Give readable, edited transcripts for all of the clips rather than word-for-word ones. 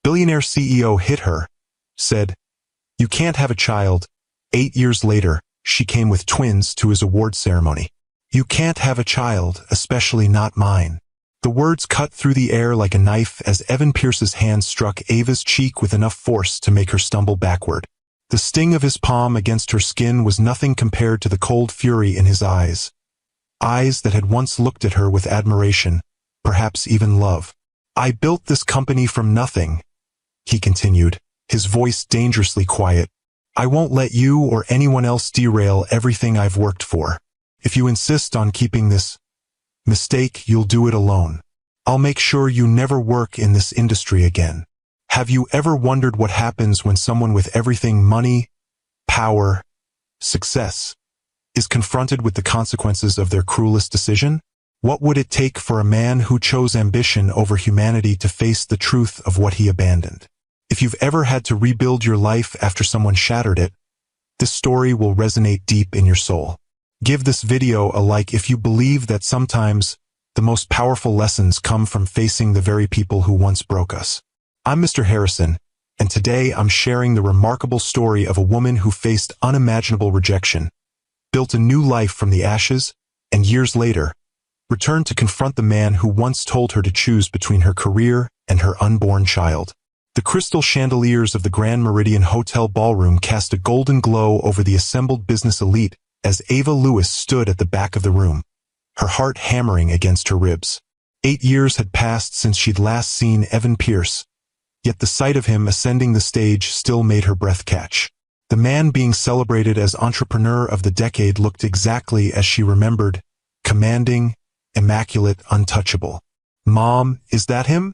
Billionaire CEO hit her, said, "You can't have a child." 8 years later, she came with twins to his award ceremony. "You can't have a child, especially not mine." The words cut through the air like a knife as Evan Pierce's hand struck Ava's cheek with enough force to make her stumble backward. The sting of his palm against her skin was nothing compared to the cold fury in his eyes. Eyes that had once looked at her with admiration, perhaps even love. "I built this company from nothing," he continued, his voice dangerously quiet. "I won't let you or anyone else derail everything I've worked for. If you insist on keeping this mistake, you'll do it alone. I'll make sure you never work in this industry again." Have you ever wondered what happens when someone with everything, money, power, success, is confronted with the consequences of their cruelest decision? What would it take for a man who chose ambition over humanity to face the truth of what he abandoned? If you've ever had to rebuild your life after someone shattered it, this story will resonate deep in your soul. Give this video a like if you believe that sometimes the most powerful lessons come from facing the very people who once broke us. I'm Mr. Harrison, and today I'm sharing the remarkable story of a woman who faced unimaginable rejection, built a new life from the ashes, and years later, returned to confront the man who once told her to choose between her career and her unborn child. The crystal chandeliers of the Grand Meridian Hotel ballroom cast a golden glow over the assembled business elite as Ava Lewis stood at the back of the room, her heart hammering against her ribs. 8 years had passed since she'd last seen Evan Pierce, yet the sight of him ascending the stage still made her breath catch. The man being celebrated as entrepreneur of the decade looked exactly as she remembered, commanding, immaculate, untouchable. "Mom, is that him?"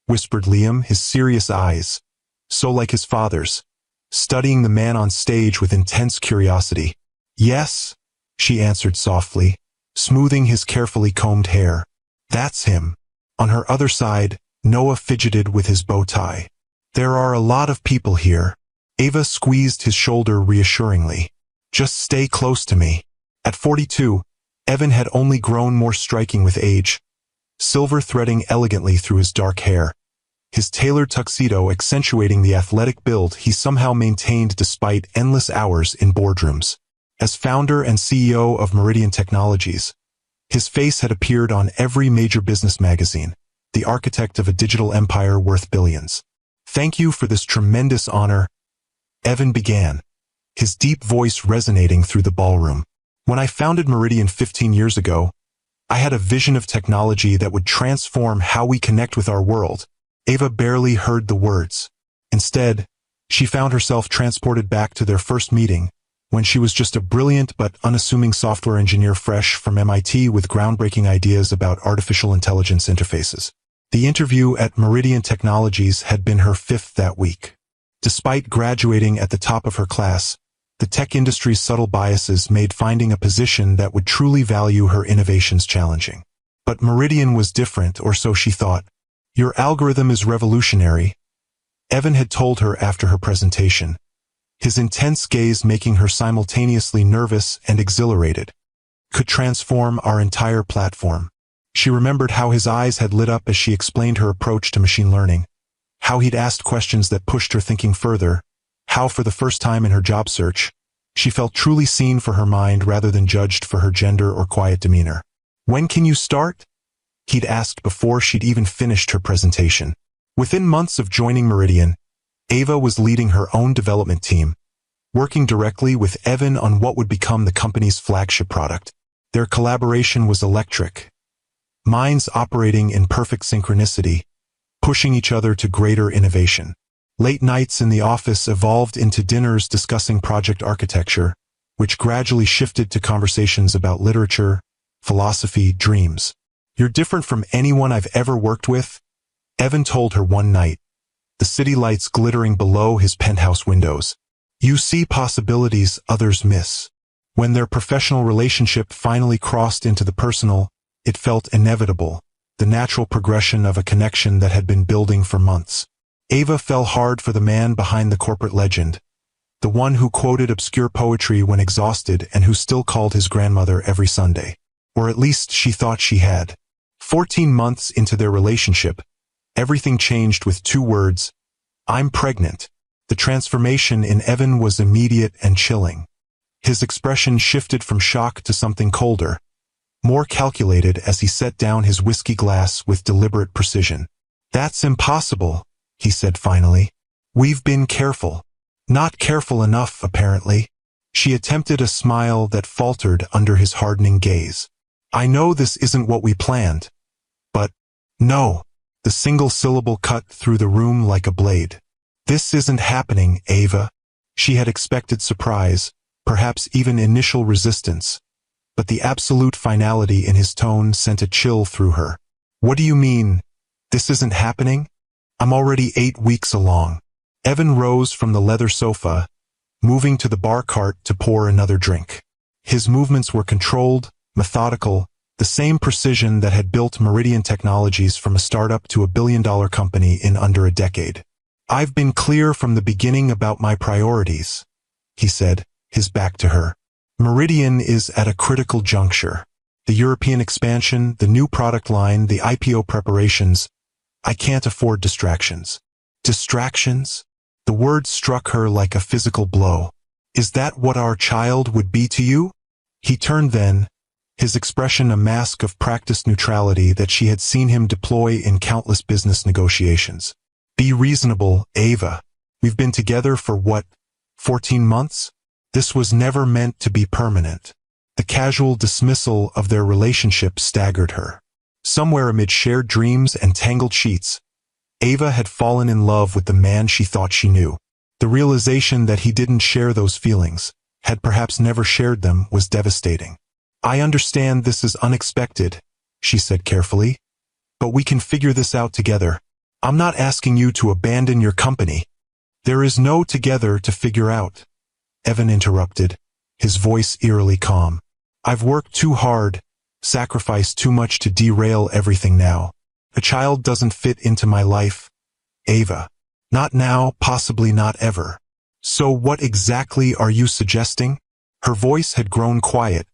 whispered Liam, his serious eyes, so like his father's, studying the man on stage with intense curiosity. "Yes," she answered softly, smoothing his carefully combed hair. "That's him." On her other side, Noah fidgeted with his bow tie. "There are a lot of people here." Ava squeezed his shoulder reassuringly. "Just stay close to me." At 42, Evan had only grown more striking with age, silver threading elegantly through his dark hair, his tailored tuxedo accentuating the athletic build he somehow maintained despite endless hours in boardrooms. As founder and CEO of Meridian Technologies, his face had appeared on every major business magazine, the architect of a digital empire worth billions. "Thank you for this tremendous honor," Evan began, his deep voice resonating through the ballroom. "When I founded Meridian 15 years ago, I had a vision of technology that would transform how we connect with our world." Ava barely heard the words. Instead, she found herself transported back to their first meeting, when she was just a brilliant but unassuming software engineer fresh from MIT with groundbreaking ideas about artificial intelligence interfaces. The interview at Meridian Technologies had been her 5th that week. Despite graduating at the top of her class, the tech industry's subtle biases made finding a position that would truly value her innovations challenging. But Meridian was different, or so she thought. "Your algorithm is revolutionary," Evan had told her after her presentation, his intense gaze making her simultaneously nervous and exhilarated. "Could transform our entire platform." She remembered how his eyes had lit up as she explained her approach to machine learning, how he'd asked questions that pushed her thinking further, how for the first time in her job search, she felt truly seen for her mind rather than judged for her gender or quiet demeanor. "When can you start?" he'd asked before she'd even finished her presentation. Within months of joining Meridian, Ava was leading her own development team, working directly with Evan on what would become the company's flagship product. Their collaboration was electric, minds operating in perfect synchronicity, pushing each other to greater innovation. Late nights in the office evolved into dinners discussing project architecture, which gradually shifted to conversations about literature, philosophy, dreams. "You're different from anyone I've ever worked with," Evan told her one night, the city lights glittering below his penthouse windows. "You see possibilities others miss." When their professional relationship finally crossed into the personal, it felt inevitable, the natural progression of a connection that had been building for months. Ava fell hard for the man behind the corporate legend, the one who quoted obscure poetry when exhausted and who still called his grandmother every Sunday. Or at least she thought she had. 14 months into their relationship, everything changed with 2 words, I'm pregnant. The transformation in Evan was immediate and chilling. His expression shifted from shock to something colder, more calculated as he set down his whiskey glass with deliberate precision. That's impossible, he said finally. We've been careful. Not careful enough, apparently. She attempted a smile that faltered under his hardening gaze. I know this isn't what we planned. But, no. The single syllable cut through the room like a blade. This isn't happening, Ava. She had expected surprise, perhaps even initial resistance, but the absolute finality in his tone sent a chill through her. What do you mean, this isn't happening? I'm already 8 weeks along. Evan rose from the leather sofa, moving to the bar cart to pour another drink. His movements were controlled, methodical, the same precision that had built Meridian Technologies from a startup to a billion-dollar company in under a decade. I've been clear from the beginning about my priorities, he said, his back to her. Meridian is at a critical juncture. The European expansion, the new product line, the IPO preparations. I can't afford distractions. Distractions? The word struck her like a physical blow. Is that what our child would be to you? He turned then, his expression a mask of practiced neutrality that she had seen him deploy in countless business negotiations. Be reasonable, Ava. We've been together for what, 14 months? This was never meant to be permanent. The casual dismissal of their relationship staggered her. Somewhere amid shared dreams and tangled sheets, Ava had fallen in love with the man she thought she knew. The realization that he didn't share those feelings, had perhaps never shared them, was devastating. I understand this is unexpected, she said carefully, but we can figure this out together. I'm not asking you to abandon your company. There is no together to figure out. Evan interrupted, his voice eerily calm. I've worked too hard, sacrificed too much to derail everything now. A child doesn't fit into my life, Ava. Not now, possibly not ever. So what exactly are you suggesting? Her voice had grown quiet,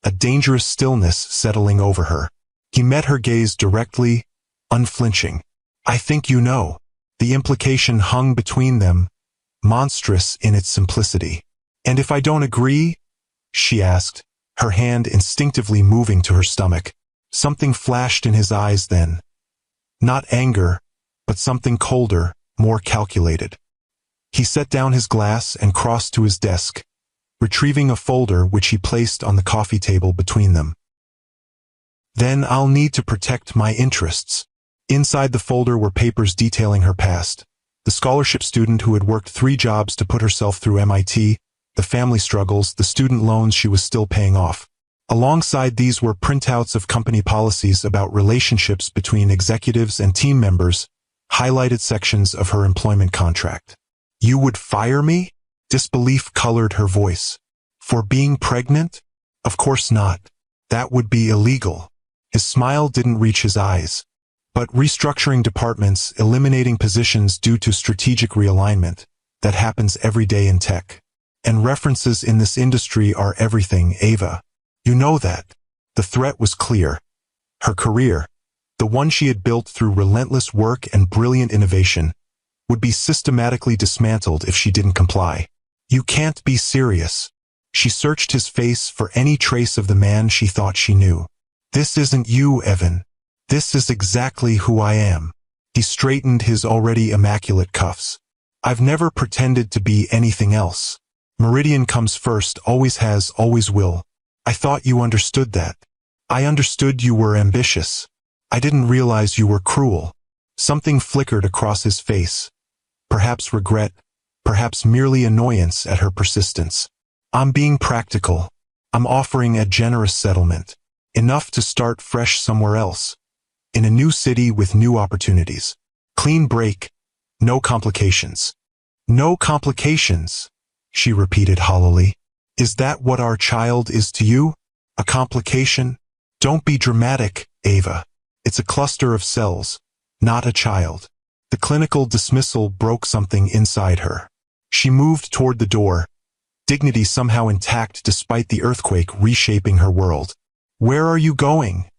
a dangerous stillness settling over her. He met her gaze directly, unflinching. I think you know. The implication hung between them, monstrous in its simplicity. And if I don't agree? She asked, her hand instinctively moving to her stomach. Something flashed in his eyes then. Not anger, but something colder, more calculated. He set down his glass and crossed to his desk, retrieving a folder which he placed on the coffee table between them. Then I'll need to protect my interests. Inside the folder were papers detailing her past. The scholarship student who had worked 3 jobs to put herself through MIT, the family struggles, the student loans she was still paying off. Alongside these were printouts of company policies about relationships between executives and team members, highlighted sections of her employment contract. You would fire me? Disbelief colored her voice. For being pregnant? Of course not. That would be illegal. His smile didn't reach his eyes. But restructuring departments, eliminating positions due to strategic realignment, that happens every day in tech. And references in this industry are everything, Ava. You know that. The threat was clear. Her career, the one she had built through relentless work and brilliant innovation, would be systematically dismantled if she didn't comply. You can't be serious. She searched his face for any trace of the man she thought she knew. This isn't you, Evan. This is exactly who I am. He straightened his already immaculate cuffs. I've never pretended to be anything else. Meridian comes first, always has, always will. I thought you understood that. I understood you were ambitious. I didn't realize you were cruel. Something flickered across his face. Perhaps regret, perhaps merely annoyance at her persistence. I'm being practical. I'm offering a generous settlement. Enough to start fresh somewhere else. In a new city with new opportunities. Clean break. No complications. No complications, she repeated hollowly. Is that what our child is to you? A complication? Don't be dramatic, Ava. It's a cluster of cells, not a child. The clinical dismissal broke something inside her. She moved toward the door, dignity somehow intact despite the earthquake reshaping her world. Where are you going?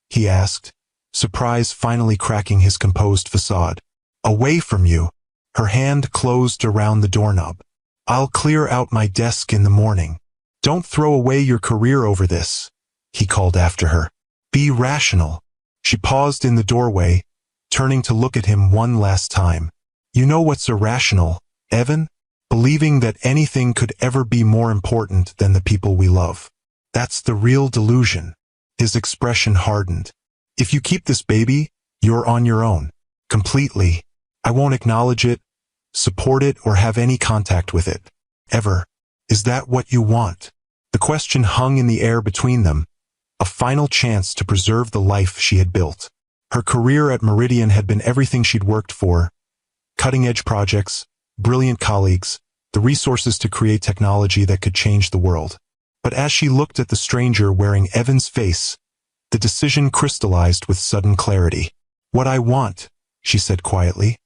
He asked, surprise finally cracking his composed facade. Away from you. Her hand closed around the doorknob. "I'll clear out my desk in the morning. Don't throw away your career over this," he called after her. "Be rational." She paused in the doorway, turning to look at him one last time. "You know what's irrational, Evan? Believing that anything could ever be more important than the people we love. That's the real delusion." His expression hardened. "If you keep this baby, you're on your own. Completely. I won't acknowledge it, support it, or have any contact with it. Ever. Is that what you want?" The question hung in the air between them, a final chance to preserve the life she had built. Her career at Meridian had been everything she'd worked for: cutting-edge projects, brilliant colleagues, the resources to create technology that could change the world. But as she looked at the stranger wearing Evan's face, the decision crystallized with sudden clarity. "What I want," she said quietly,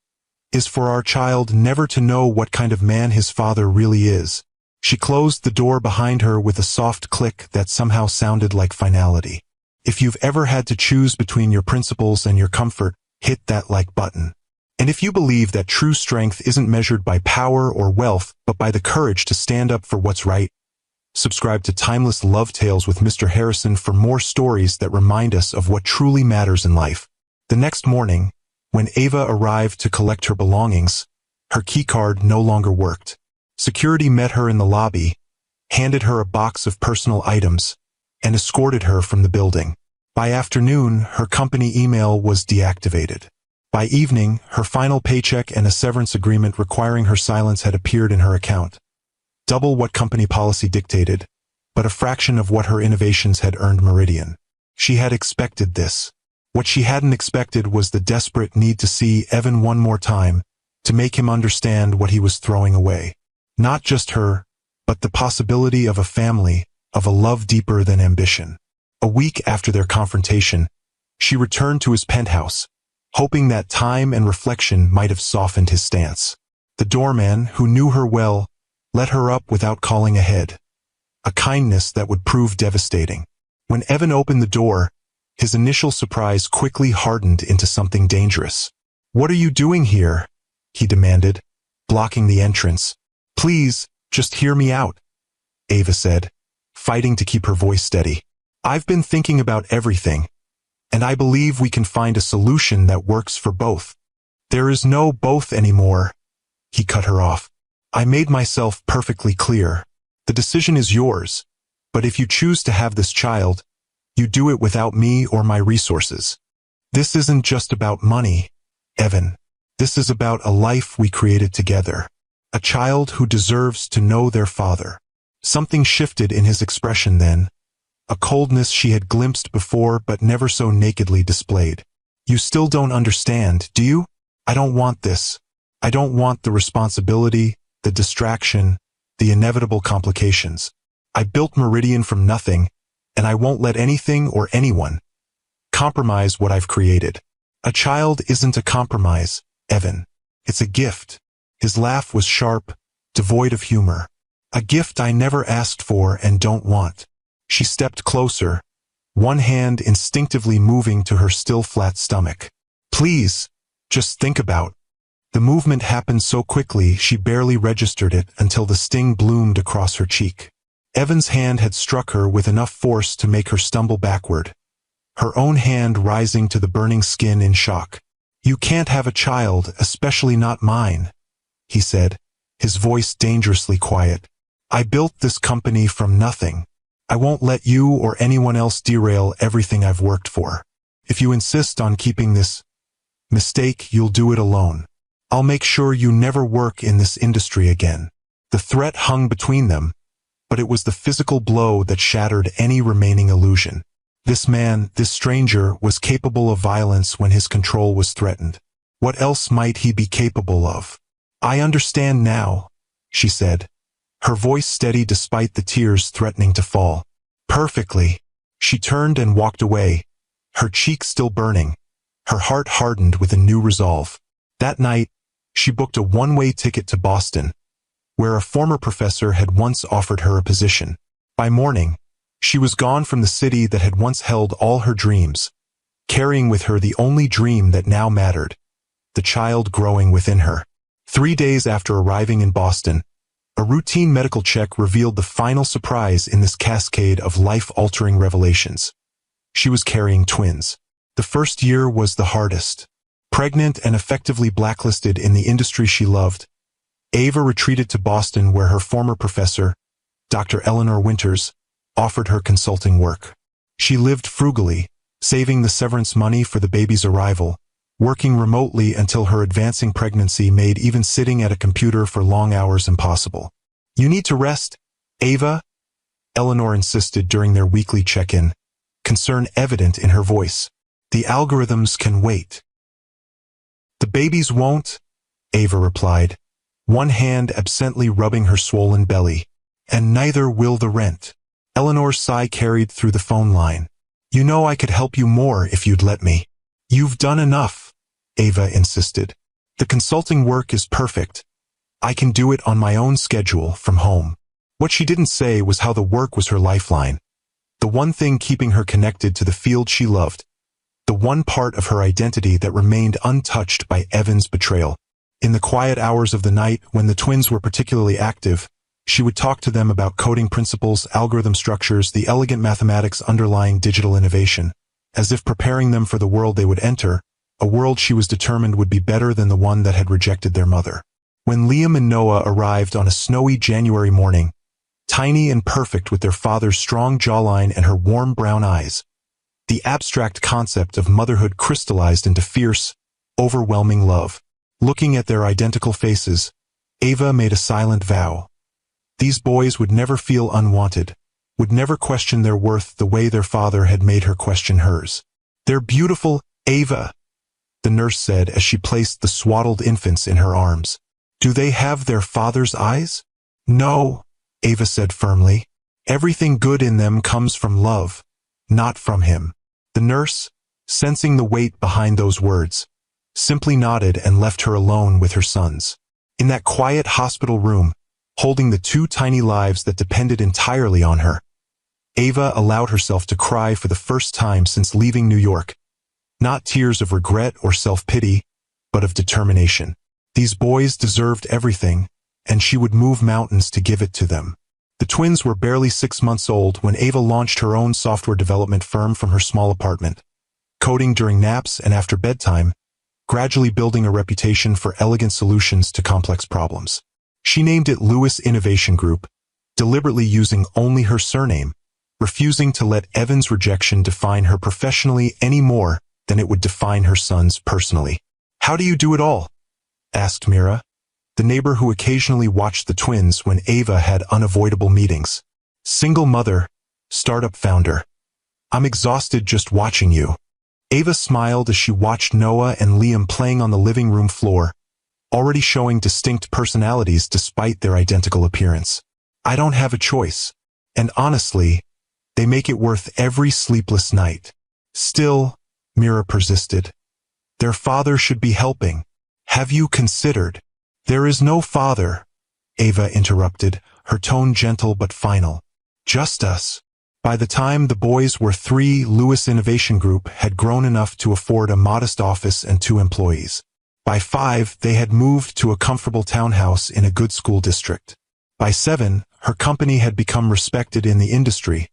"is for our child never to know what kind of man his father really is." She closed the door behind her with a soft click that somehow sounded like finality. If you've ever had to choose between your principles and your comfort, hit that like button. And if you believe that true strength isn't measured by power or wealth, but by the courage to stand up for what's right, subscribe to Timeless Love Tales with Mr. Harrison for more stories that remind us of what truly matters in life. The next morning, when Ava arrived to collect her belongings, her keycard no longer worked. Security met her in the lobby, handed her a box of personal items, and escorted her from the building. By afternoon, her company email was deactivated. By evening, her final paycheck and a severance agreement requiring her silence had appeared in her account. Double what company policy dictated, but a fraction of what her innovations had earned Meridian. She had expected this. What she hadn't expected was the desperate need to see Evan one more time, to make him understand what he was throwing away. Not just her, but the possibility of a family, of a love deeper than ambition. A week after their confrontation, she returned to his penthouse, hoping that time and reflection might have softened his stance. The doorman, who knew her well, let her up without calling ahead. A kindness that would prove devastating. When Evan opened the door, his initial surprise quickly hardened into something dangerous. "What are you doing here?" he demanded, blocking the entrance. "Please, just hear me out," Ava said, fighting to keep her voice steady. "I've been thinking about everything, and I believe we can find a solution that works for both." "There is no both anymore," he cut her off. "I made myself perfectly clear. The decision is yours, but if you choose to have this child, you do it without me or my resources. This isn't just about money, Evan. This is about a life we created together. A child who deserves to know their father." Something shifted in his expression then, a coldness she had glimpsed before but never so nakedly displayed. "You still don't understand, do you? I don't want this. I don't want the responsibility, the distraction, the inevitable complications. I built Meridian from nothing, and I won't let anything or anyone compromise what I've created. A child isn't a compromise, Evan. It's a gift." His laugh was sharp, devoid of humor. "A gift I never asked for and don't want." She stepped closer, one hand instinctively moving to her still flat stomach. "Please, just think about." The movement happened so quickly she barely registered it until the sting bloomed across her cheek. Evan's hand had struck her with enough force to make her stumble backward, her own hand rising to the burning skin in shock. "You can't have a child, especially not mine," he said, his voice dangerously quiet. "I built this company from nothing. I won't let you or anyone else derail everything I've worked for. If you insist on keeping this mistake, you'll do it alone. I'll make sure you never work in this industry again." The threat hung between them, but it was the physical blow that shattered any remaining illusion. This man, this stranger, was capable of violence when his control was threatened. What else might he be capable of? "I understand now," she said, her voice steady despite the tears threatening to fall. "Perfectly." She turned and walked away, her cheek still burning, her heart hardened with a new resolve. That night, she booked a one-way ticket to Boston, where a former professor had once offered her a position. By morning, she was gone from the city that had once held all her dreams, carrying with her the only dream that now mattered, the child growing within her. 3 days after arriving in Boston, a routine medical check revealed the final surprise in this cascade of life-altering revelations. She was carrying twins. The first year was the hardest. Pregnant and effectively blacklisted in the industry she loved, Ava retreated to Boston where her former professor, Dr. Eleanor Winters, offered her consulting work. She lived frugally, saving the severance money for the baby's arrival, working remotely until her advancing pregnancy made even sitting at a computer for long hours impossible. "You need to rest, Ava," Eleanor insisted during their weekly check-in, concern evident in her voice. "The algorithms can wait." "The babies won't," Ava replied, one hand absently rubbing her swollen belly. "And neither will the rent." Eleanor's sigh carried through the phone line. "You know I could help you more if you'd let me." "You've done enough," Ava insisted. "The consulting work is perfect. I can do it on my own schedule from home." What she didn't say was how the work was her lifeline, the one thing keeping her connected to the field she loved, the one part of her identity that remained untouched by Evan's betrayal. In the quiet hours of the night, when the twins were particularly active, she would talk to them about coding principles, algorithm structures, the elegant mathematics underlying digital innovation, as if preparing them for the world they would enter, a world she was determined would be better than the one that had rejected their mother. When Liam and Noah arrived on a snowy January morning, tiny and perfect with their father's strong jawline and her warm brown eyes, the abstract concept of motherhood crystallized into fierce, overwhelming love. Looking at their identical faces, Ava made a silent vow. These boys would never feel unwanted, would never question their worth the way their father had made her question hers. "They're beautiful, Ava," the nurse said as she placed the swaddled infants in her arms. "Do they have their father's eyes?" "No," Ava said firmly. "Everything good in them comes from love, not from him." The nurse, sensing the weight behind those words, simply nodded and left her alone with her sons. In that quiet hospital room, holding the two tiny lives that depended entirely on her, Ava allowed herself to cry for the first time since leaving New York. Not tears of regret or self-pity, but of determination. These boys deserved everything, and she would move mountains to give it to them. The twins were barely 6 months old when Ava launched her own software development firm from her small apartment, coding during naps and after bedtime, gradually building a reputation for elegant solutions to complex problems. She named it Lewis Innovation Group, deliberately using only her surname, refusing to let Evan's rejection define her professionally any more than it would define her sons personally. "How do you do it all?" asked Mira, the neighbor who occasionally watched the twins when Ava had unavoidable meetings. "Single mother, startup founder. I'm exhausted just watching you." Ava smiled as she watched Noah and Liam playing on the living room floor, already showing distinct personalities despite their identical appearance. "I don't have a choice, and honestly, they make it worth every sleepless night." "Still," Mira persisted, "their father should be helping. Have you considered?" "There is no father," Ava interrupted, her tone gentle but final. "Just us." By the time the boys were 3, Lewis Innovation Group had grown enough to afford a modest office and 2 employees. By 5, they had moved to a comfortable townhouse in a good school district. By 7, her company had become respected in the industry,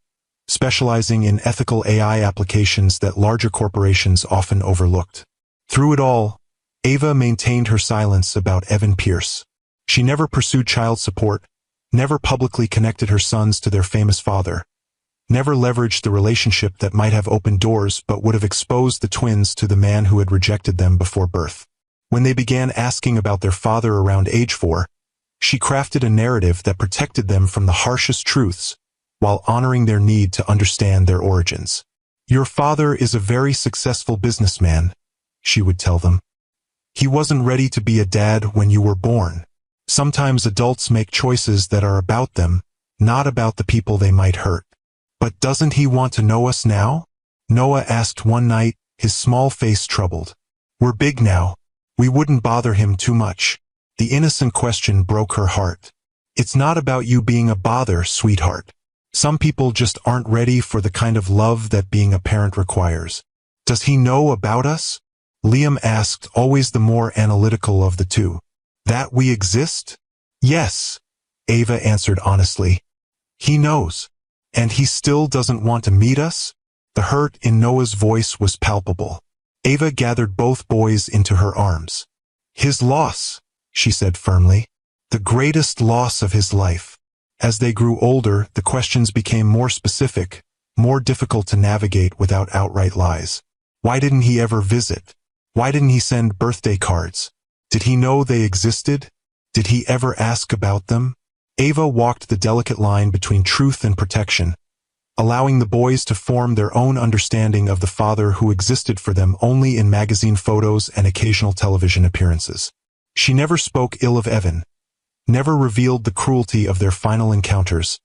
specializing in ethical AI applications that larger corporations often overlooked. Through it all, Ava maintained her silence about Evan Pierce. She never pursued child support, never publicly connected her sons to their famous father, never leveraged the relationship that might have opened doors but would have exposed the twins to the man who had rejected them before birth. When they began asking about their father around age 4, she crafted a narrative that protected them from the harshest truths, while honoring their need to understand their origins. "Your father is a very successful businessman," she would tell them. "He wasn't ready to be a dad when you were born. Sometimes adults make choices that are about them, not about the people they might hurt." "But doesn't he want to know us now?" Noah asked one night, his small face troubled. "We're big now. We wouldn't bother him too much." The innocent question broke her heart. "It's not about you being a bother, sweetheart. Some people just aren't ready for the kind of love that being a parent requires." "Does he know about us?" Liam asked, always the more analytical of the two. That we exist? Yes, Ava answered honestly. He knows. And he still doesn't want to meet us? The hurt in Noah's voice was palpable. Ava gathered both boys into her arms. His loss, she said firmly. The greatest loss of his life. As they grew older, the questions became more specific, more difficult to navigate without outright lies. Why didn't he ever visit? Why didn't he send birthday cards? Did he know they existed? Did he ever ask about them? Ava walked the delicate line between truth and protection, allowing the boys to form their own understanding of the father who existed for them only in magazine photos and occasional television appearances. She never spoke ill of Evan, never revealed the cruelty of their final encounters,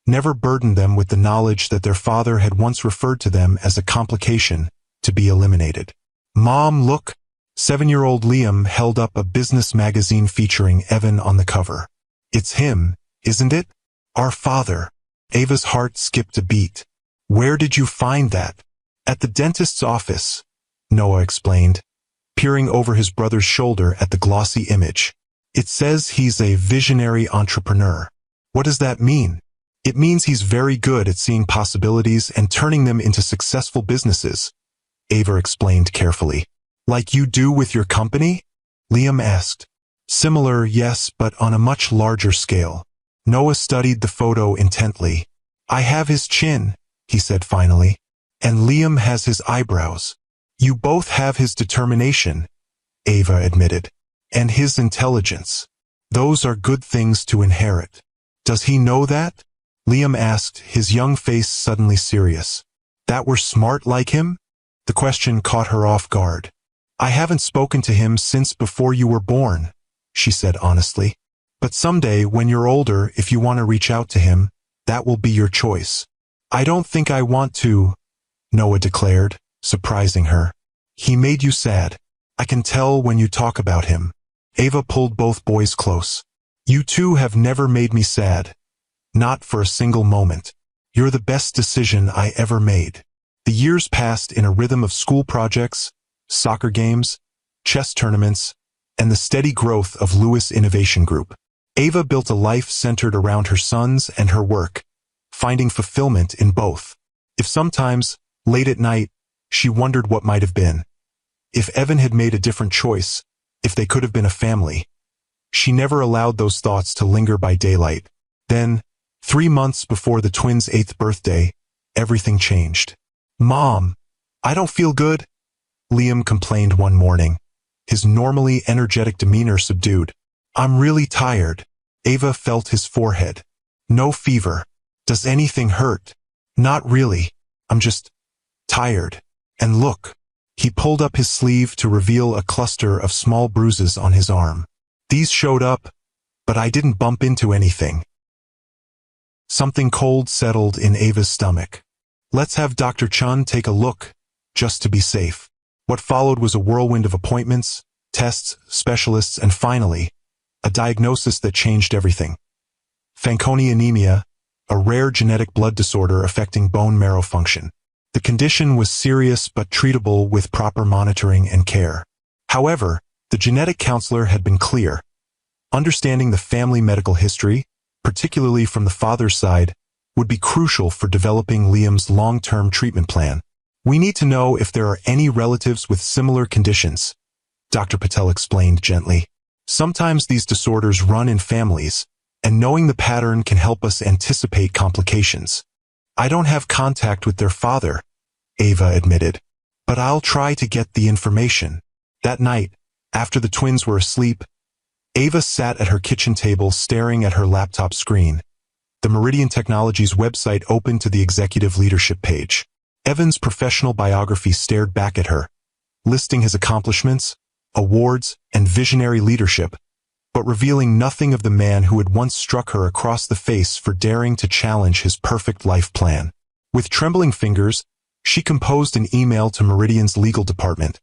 never burdened them with the knowledge that their father had once referred to them as a complication to be eliminated. Mom, look! 7-year-old Liam held up a business magazine featuring Evan on the cover. It's him, isn't it? Our father. Ava's heart skipped a beat. Where did you find that? At the dentist's office, Noah explained, peering over his brother's shoulder at the glossy image. It says he's a visionary entrepreneur. What does that mean? It means he's very good at seeing possibilities and turning them into successful businesses, Ava explained carefully. Like you do with your company? Liam asked. Similar, yes, but on a much larger scale. Noah studied the photo intently. I have his chin, he said finally. And Liam has his eyebrows. You both have his determination, Ava admitted. And his intelligence. Those are good things to inherit. Does he know that? Liam asked, his young face suddenly serious. That we're smart like him? The question caught her off guard. I haven't spoken to him since before you were born, she said honestly. But someday, when you're older, if you want to reach out to him, that will be your choice. I don't think I want to, Noah declared, surprising her. He made you sad. I can tell when you talk about him. Ava pulled both boys close. You two have never made me sad. Not for a single moment. You're the best decision I ever made. The years passed in a rhythm of school projects, soccer games, chess tournaments, and the steady growth of Lewis Innovation Group. Ava built a life centered around her sons and her work, finding fulfillment in both. If sometimes, late at night, she wondered what might have been. If Evan had made a different choice, if they could have been a family. She never allowed those thoughts to linger by daylight. Then, 3 months before the twins' 8th birthday, everything changed. Mom, I don't feel good, Liam complained one morning, his normally energetic demeanor subdued. I'm really tired. Ava felt his forehead. No fever. Does anything hurt? Not really. I'm just tired. And look. He pulled up his sleeve to reveal a cluster of small bruises on his arm. These showed up, but I didn't bump into anything. Something cold settled in Ava's stomach. Let's have Dr. Chun take a look, just to be safe. What followed was a whirlwind of appointments, tests, specialists, and finally, a diagnosis that changed everything. Fanconi anemia, a rare genetic blood disorder affecting bone marrow function. The condition was serious but treatable with proper monitoring and care. However, the genetic counselor had been clear. Understanding the family medical history, particularly from the father's side, would be crucial for developing Liam's long-term treatment plan. We need to know if there are any relatives with similar conditions, Dr. Patel explained gently. Sometimes these disorders run in families, and knowing the pattern can help us anticipate complications. I don't have contact with their father, Ava admitted, but I'll try to get the information. That night, after the twins were asleep, Ava sat at her kitchen table staring at her laptop screen. The Meridian Technologies website opened to the executive leadership page. Evan's professional biography stared back at her, listing his accomplishments, awards, and visionary leadership, but revealing nothing of the man who had once struck her across the face for daring to challenge his perfect life plan. With trembling fingers, she composed an email to Meridian's legal department,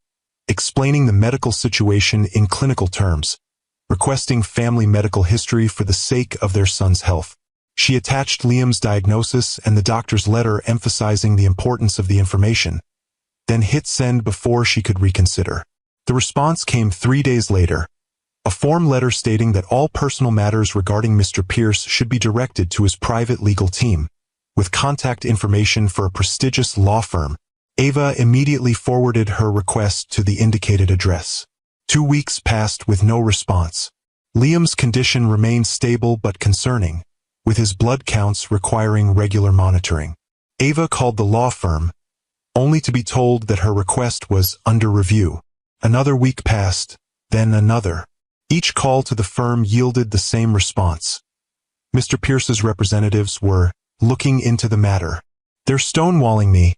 explaining the medical situation in clinical terms, requesting family medical history for the sake of their son's health. She attached Liam's diagnosis and the doctor's letter emphasizing the importance of the information, then hit send before she could reconsider. The response came 3 days later, A form letter stating that all personal matters regarding Mr. Pierce should be directed to his private legal team, with contact information for a prestigious law firm. Ava immediately forwarded her request to the indicated address. 2 weeks passed with no response. Liam's condition remained stable but concerning, with his blood counts requiring regular monitoring. Ava called the law firm, only to be told that her request was under review. Another week passed, then another. Each call to the firm yielded the same response. Mr. Pierce's representatives were looking into the matter. "They're stonewalling me,"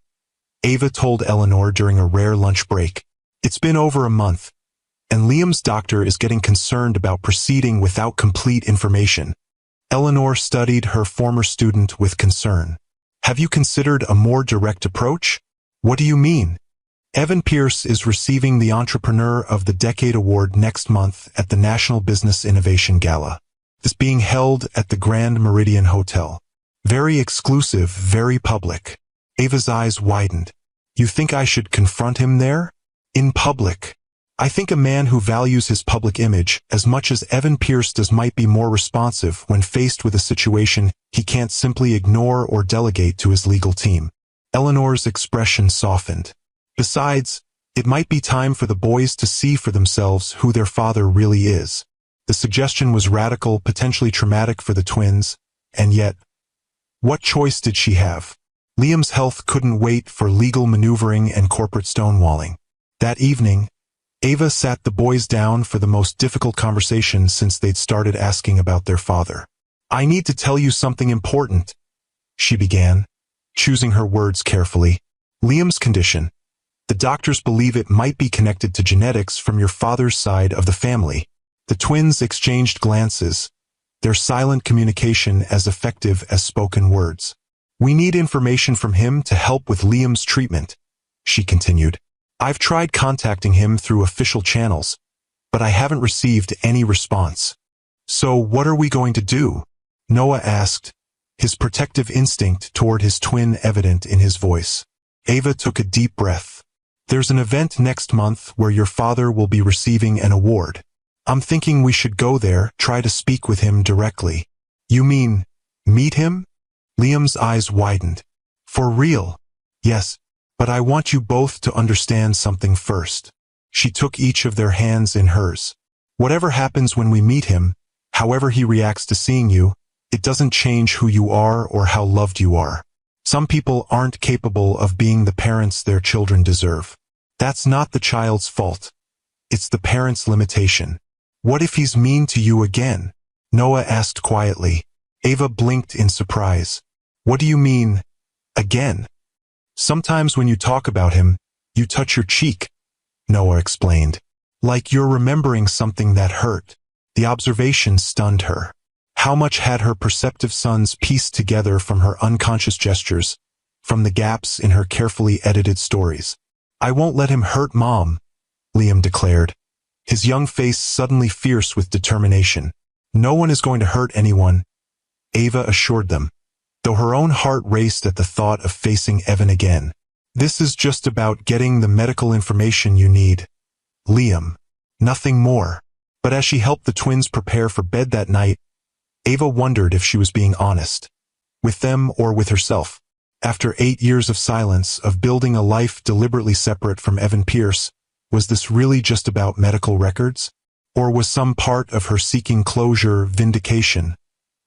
Ava told Eleanor during a rare lunch break. "It's been over a month, and Liam's doctor is getting concerned about proceeding without complete information." Eleanor studied her former student with concern. "Have you considered a more direct approach?" "What do you mean?" "Evan Pierce is receiving the Entrepreneur of the Decade Award next month at the National Business Innovation Gala. This being held at the Grand Meridian Hotel. Very exclusive, very public." Ava's eyes widened. "You think I should confront him there? In public?" "I think a man who values his public image as much as Evan Pierce does might be more responsive when faced with a situation he can't simply ignore or delegate to his legal team." Eleanor's expression softened. "Besides, it might be time for the boys to see for themselves who their father really is." The suggestion was radical, potentially traumatic for the twins, and yet, what choice did she have? Liam's health couldn't wait for legal maneuvering and corporate stonewalling. That evening, Ava sat the boys down for the most difficult conversation since they'd started asking about their father. "I need to tell you something important," she began, choosing her words carefully. "Liam's condition. The doctors believe it might be connected to genetics from your father's side of the family." The twins exchanged glances, their silent communication as effective as spoken words. "We need information from him to help with Liam's treatment," she continued. "I've tried contacting him through official channels, but I haven't received any response." "So what are we going to do?" Noah asked, his protective instinct toward his twin evident in his voice. Ava took a deep breath. "There's an event next month where your father will be receiving an award. I'm thinking we should go there, try to speak with him directly." "You mean, meet him?" Liam's eyes widened. "For real?" "Yes, but I want you both to understand something first." She took each of their hands in hers. "Whatever happens when we meet him, however he reacts to seeing you, it doesn't change who you are or how loved you are. Some people aren't capable of being the parents their children deserve. That's not the child's fault. It's the parent's limitation." "What if he's mean to you again?" Noah asked quietly. Ava blinked in surprise. "What do you mean, again?" "Sometimes when you talk about him, you touch your cheek," Noah explained. "Like you're remembering something that hurt." The observation stunned her. How much had her perceptive sons pieced together from her unconscious gestures, from the gaps in her carefully edited stories? "I won't let him hurt Mom," Liam declared, his young face suddenly fierce with determination. "No one is going to hurt anyone," Ava assured them, though her own heart raced at the thought of facing Evan again. "This is just about getting the medical information you need, Liam. Nothing more." But as she helped the twins prepare for bed that night, Ava wondered if she was being honest, with them or with herself. After 8 years of silence, of building a life deliberately separate from Evan Pierce, was this really just about medical records? Or was some part of her seeking closure, vindication,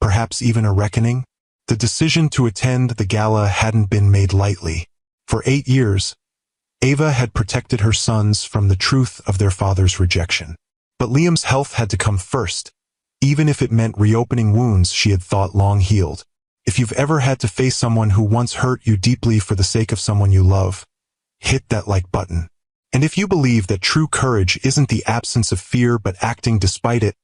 perhaps even a reckoning? The decision to attend the gala hadn't been made lightly. For 8 years, Ava had protected her sons from the truth of their father's rejection. But Liam's health had to come first, even if it meant reopening wounds she had thought long healed. If you've ever had to face someone who once hurt you deeply for the sake of someone you love, hit that like button. And if you believe that true courage isn't the absence of fear but acting despite it,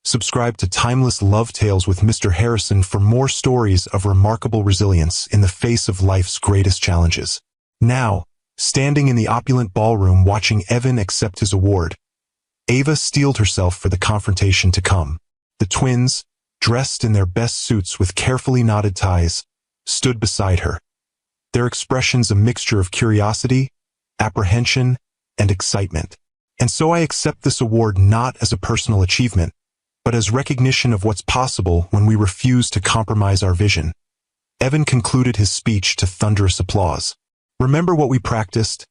subscribe to Timeless Love Tales with Mr. Harrison for more stories of remarkable resilience in the face of life's greatest challenges. Now, standing in the opulent ballroom watching Evan accept his award, Ava steeled herself for the confrontation to come. The twins, dressed in their best suits with carefully knotted ties, stood beside her, their expressions a mixture of curiosity, apprehension, and excitement. And so I accept this award not as a personal achievement, but as recognition of what's possible when we refuse to compromise our vision. Evan concluded his speech to thunderous applause. Remember what we practiced?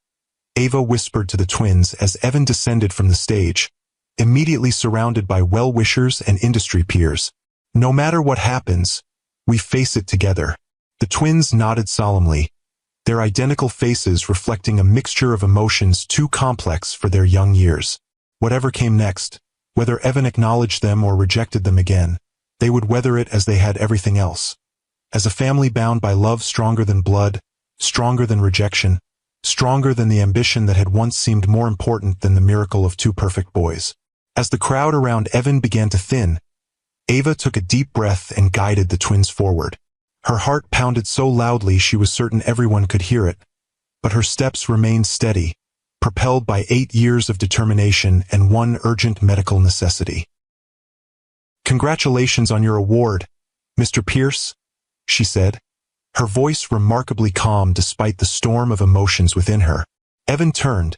Ava whispered to the twins as Evan descended from the stage, immediately surrounded by well-wishers and industry peers. No matter what happens, we face it together. The twins nodded solemnly, their identical faces reflecting a mixture of emotions too complex for their young years. Whatever came next, whether Evan acknowledged them or rejected them again, they would weather it as they had everything else. As a family bound by love stronger than blood, stronger than rejection, stronger than the ambition that had once seemed more important than the miracle of two perfect boys. As the crowd around Evan began to thin, Ava took a deep breath and guided the twins forward. Her heart pounded so loudly she was certain everyone could hear it, but her steps remained steady, propelled by 8 years of determination and one urgent medical necessity. "Congratulations on your award, Mr. Pierce," she said, her voice remarkably calm despite the storm of emotions within her. Evan turned,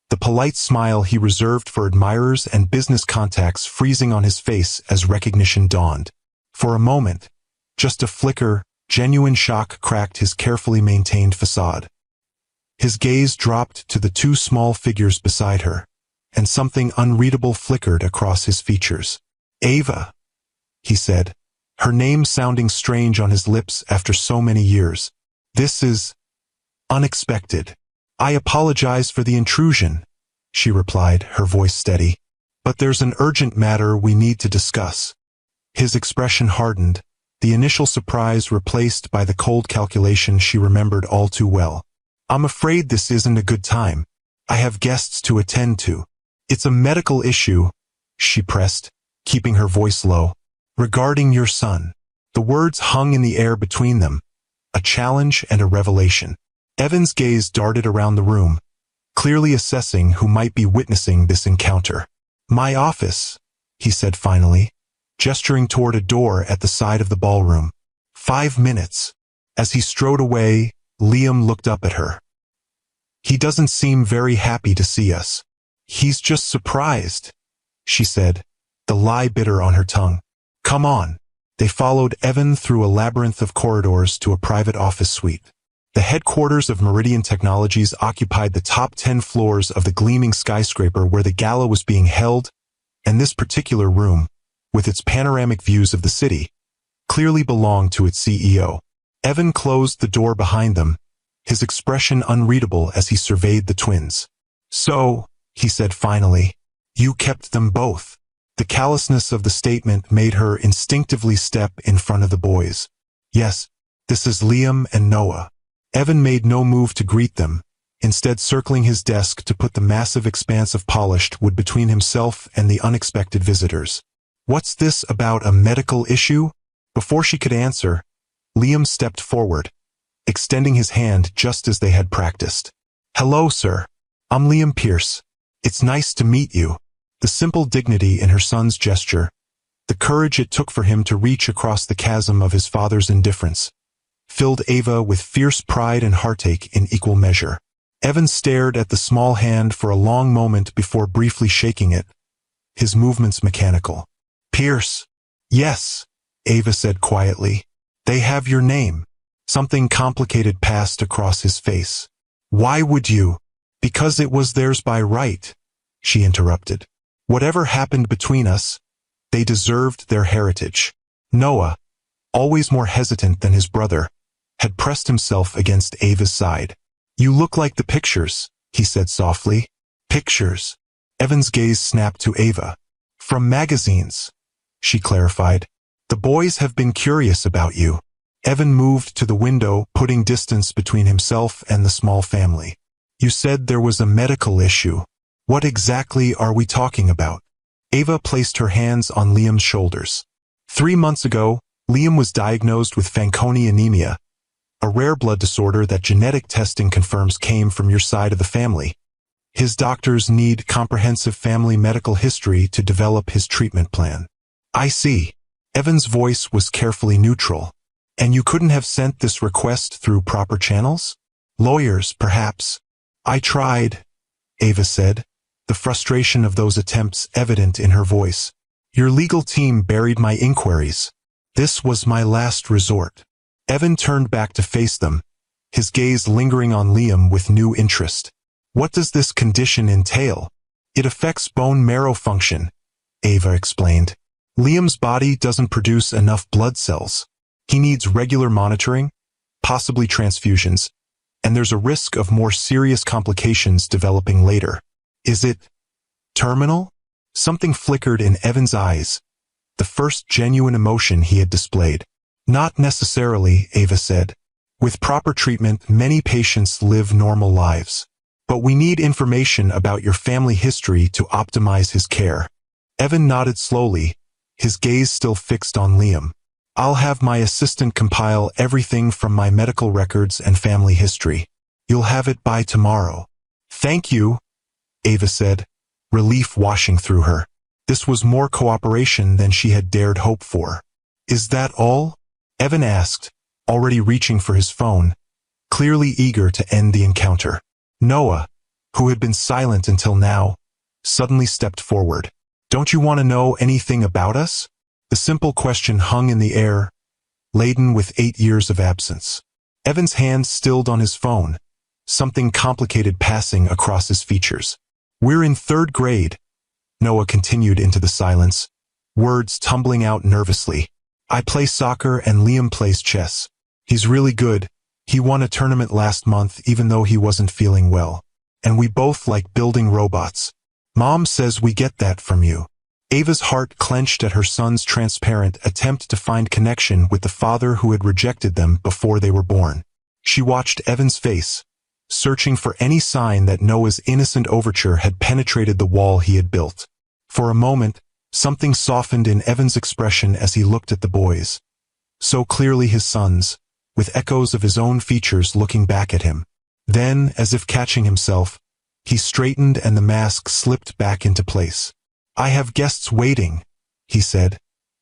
the polite smile he reserved for admirers and business contacts freezing on his face as recognition dawned. For a moment, just a flicker, genuine shock cracked his carefully maintained facade. His gaze dropped to the two small figures beside her, and something unreadable flickered across his features. "Ava," he said, her name sounding strange on his lips after so many years. "This is unexpected." "I apologize for the intrusion," she replied, her voice steady. "But there's an urgent matter we need to discuss." His expression hardened, the initial surprise replaced by the cold calculation she remembered all too well. "I'm afraid this isn't a good time. I have guests to attend to." "It's a medical issue," she pressed, keeping her voice low. "Regarding your son." The words hung in the air between them, a challenge and a revelation. Evan's gaze darted around the room, clearly assessing who might be witnessing this encounter. "My office," he said finally, gesturing toward a door at the side of the ballroom. 5 minutes. As he strode away, Liam looked up at her. "He doesn't seem very happy to see us." "He's just surprised," she said, the lie bitter on her tongue. "Come on." They followed Evan through a labyrinth of corridors to a private office suite. The headquarters of Meridian Technologies occupied the top 10 floors of the gleaming skyscraper where the gala was being held, and this particular room, with its panoramic views of the city, clearly belonged to its CEO. Evan closed the door behind them, his expression unreadable as he surveyed the twins. "So," he said finally, "you kept them both." The callousness of the statement made her instinctively step in front of the boys. "Yes, this is Liam and Noah." Evan made no move to greet them, instead circling his desk to put the massive expanse of polished wood between himself and the unexpected visitors. "What's this about a medical issue?" Before she could answer, Liam stepped forward, extending his hand just as they had practiced. "Hello, sir. I'm Liam Pierce. It's nice to meet you." The simple dignity in her son's gesture, the courage it took for him to reach across the chasm of his father's indifference, filled Ava with fierce pride and heartache in equal measure. Evan stared at the small hand for a long moment before briefly shaking it, his movements mechanical. "Pierce." "Yes," Ava said quietly. "They have your name." Something complicated passed across his face. "Why would you?" "Because it was theirs by right," she interrupted. "Whatever happened between us, they deserved their heritage." Noah, always more hesitant than his brother, had pressed himself against Ava's side. "You look like the pictures," he said softly. "Pictures?" Evan's gaze snapped to Ava. "From magazines," she clarified. "The boys have been curious about you." Evan moved to the window, putting distance between himself and the small family. "You said there was a medical issue. What exactly are we talking about?" Ava placed her hands on Liam's shoulders. 3 months ago, Liam was diagnosed with Fanconi anemia, a rare blood disorder that genetic testing confirms came from your side of the family. His doctors need comprehensive family medical history to develop his treatment plan. "I see." Evan's voice was carefully neutral. "And you couldn't have sent this request through proper channels?" "Lawyers, perhaps." "I tried," Ava said, the frustration of those attempts evident in her voice. Your legal team buried my inquiries. This was my last resort. Evan turned back to face them, his gaze lingering on Liam with new interest. What does this condition entail? It affects bone marrow function, Ava explained. Liam's body doesn't produce enough blood cells. He needs regular monitoring, possibly transfusions, and there's a risk of more serious complications developing later. Is it terminal? Something flickered in Evan's eyes, the first genuine emotion he had displayed. Not necessarily, Ava said. With proper treatment, many patients live normal lives. But we need information about your family history to optimize his care. Evan nodded slowly, his gaze still fixed on Liam. I'll have my assistant compile everything from my medical records and family history. You'll have it by tomorrow. Thank you, Ava said, relief washing through her. This was more cooperation than she had dared hope for. Is that all? Evan asked, already reaching for his phone, clearly eager to end the encounter. Noah, who had been silent until now, suddenly stepped forward. Don't you want to know anything about us? The simple question hung in the air, laden with 8 years of absence. Evan's hand stilled on his phone, something complicated passing across his features. We're in 3rd grade, Noah continued into the silence, words tumbling out nervously. I play soccer and Liam plays chess. He's really good. He won a tournament last month even though he wasn't feeling well. And we both like building robots. Mom says we get that from you. Ava's heart clenched at her son's transparent attempt to find connection with the father who had rejected them before they were born. She watched Evan's face, searching for any sign that Noah's innocent overture had penetrated the wall he had built. For a moment, something softened in Evan's expression as he looked at the boys. So clearly his sons, with echoes of his own features looking back at him. Then, as if catching himself, he straightened and the mask slipped back into place. I have guests waiting, he said,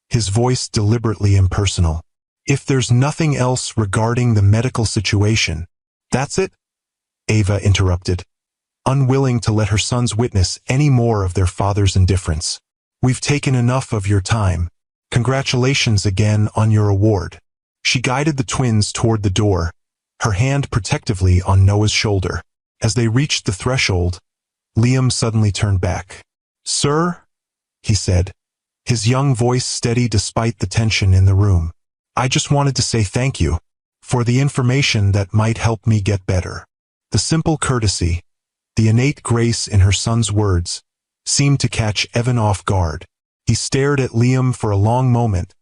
his voice deliberately impersonal. If there's nothing else regarding the medical situation. That's it? Ava interrupted, unwilling to let her sons witness any more of their father's indifference. We've taken enough of your time. Congratulations again on your award. She guided the twins toward the door, her hand protectively on Noah's shoulder. As they reached the threshold, Liam suddenly turned back. Sir? He said, his young voice steady despite the tension in the room. I just wanted to say thank you for the information that might help me get better. The simple courtesy, the innate grace in her son's words, seemed to catch Evan off guard. He stared at Liam for a long moment,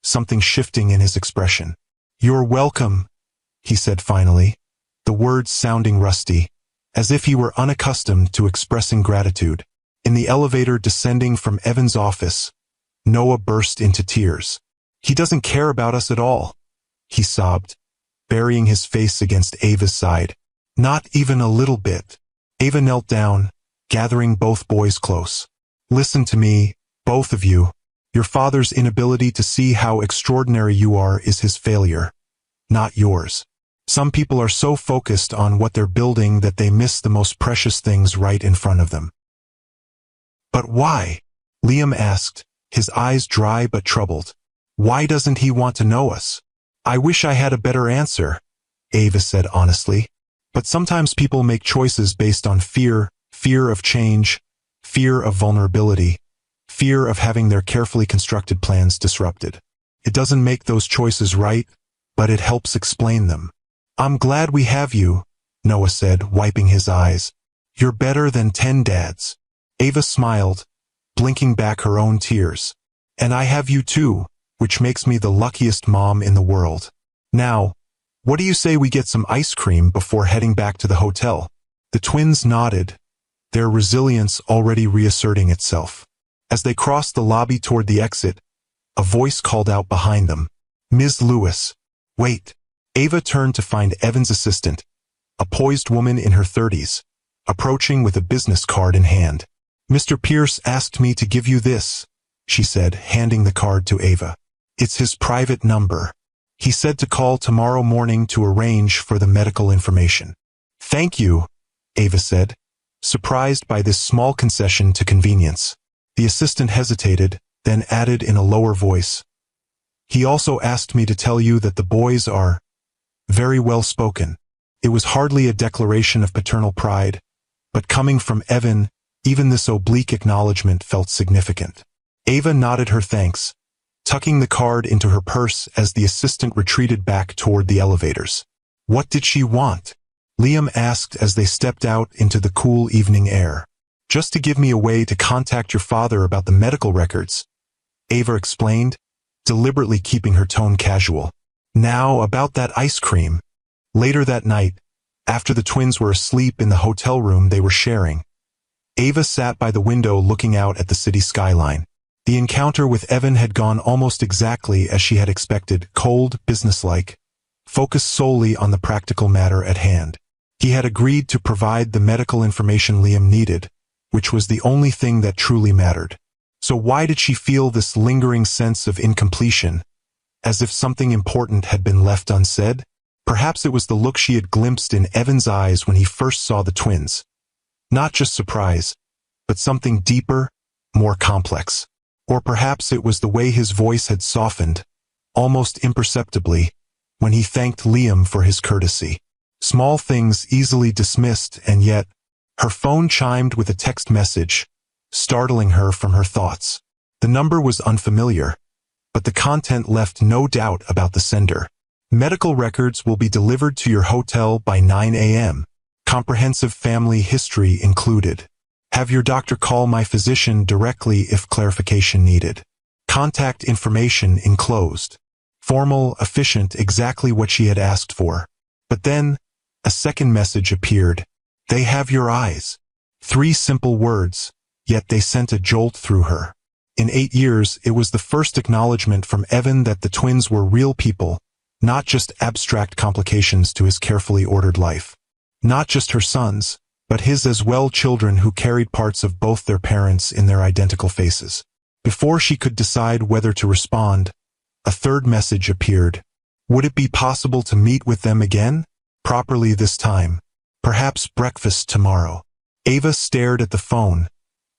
something shifting in his expression. You're welcome, he said finally, the words sounding rusty, as if he were unaccustomed to expressing gratitude. In the elevator descending from Evan's office, Noah burst into tears. He doesn't care about us at all, he sobbed, burying his face against Ava's side. Not even a little bit. Ava knelt down, gathering both boys close. Listen to me, both of you. Your father's inability to see how extraordinary you are is his failure, not yours. Some people are so focused on what they're building that they miss the most precious things right in front of them. But why? Liam asked, his eyes dry but troubled. Why doesn't he want to know us? I wish I had a better answer, Ava said honestly. But sometimes people make choices based on fear of change, fear of vulnerability, fear of having their carefully constructed plans disrupted. It doesn't make those choices right, but it helps explain them. I'm glad we have you, Noah said, wiping his eyes. You're better than 10 dads. Ava smiled, blinking back her own tears. And I have you too, which makes me the luckiest mom in the world. Now, what do you say we get some ice cream before heading back to the hotel? The twins nodded, their resilience already reasserting itself. As they crossed the lobby toward the exit, a voice called out behind them. Ms. Lewis. Wait. Ava turned to find Evan's assistant, a poised woman in her 30s, approaching with a business card in hand. Mr. Pierce asked me to give you this, she said, handing the card to Ava. It's his private number. He said to call tomorrow morning to arrange for the medical information. Thank you, Ava said, surprised by this small concession to convenience. The assistant hesitated, then added in a lower voice, "He also asked me to tell you that the boys are very well spoken." It was hardly a declaration of paternal pride, but coming from Evan, even this oblique acknowledgement felt significant. Ava nodded her thanks, tucking the card into her purse as the assistant retreated back toward the elevators. "What did she want?" Liam asked as they stepped out into the cool evening air. "Just to give me a way to contact your father about the medical records," Ava explained, deliberately keeping her tone casual. "Now, about that ice cream." Later that night, after the twins were asleep in the hotel room they were sharing, Ava sat by the window looking out at the city skyline. The encounter with Evan had gone almost exactly as she had expected, cold, businesslike, focused solely on the practical matter at hand. He had agreed to provide the medical information Liam needed, which was the only thing that truly mattered. So why did she feel this lingering sense of incompletion, as if something important had been left unsaid? Perhaps it was the look she had glimpsed in Evan's eyes when he first saw the twins. Not just surprise, but something deeper, more complex. Or perhaps it was the way his voice had softened, almost imperceptibly, when he thanked Liam for his courtesy. Small things easily dismissed, and yet, her phone chimed with a text message, startling her from her thoughts. The number was unfamiliar, but the content left no doubt about the sender. "Medical records will be delivered to your hotel by 9 a.m. Comprehensive family history included. Have your doctor call my physician directly if clarification needed. Contact information enclosed." Formal, efficient, exactly what she had asked for. But then, a second message appeared. "They have your eyes." 3 simple words, yet they sent a jolt through her. In 8 years, it was the first acknowledgement from Evan that the twins were real people, not just abstract complications to his carefully ordered life. Not just her sons, but his as well, children who carried parts of both their parents in their identical faces. Before she could decide whether to respond, a third message appeared. Would it be possible to meet with them again? Properly this time. Perhaps breakfast tomorrow. Ava stared at the phone,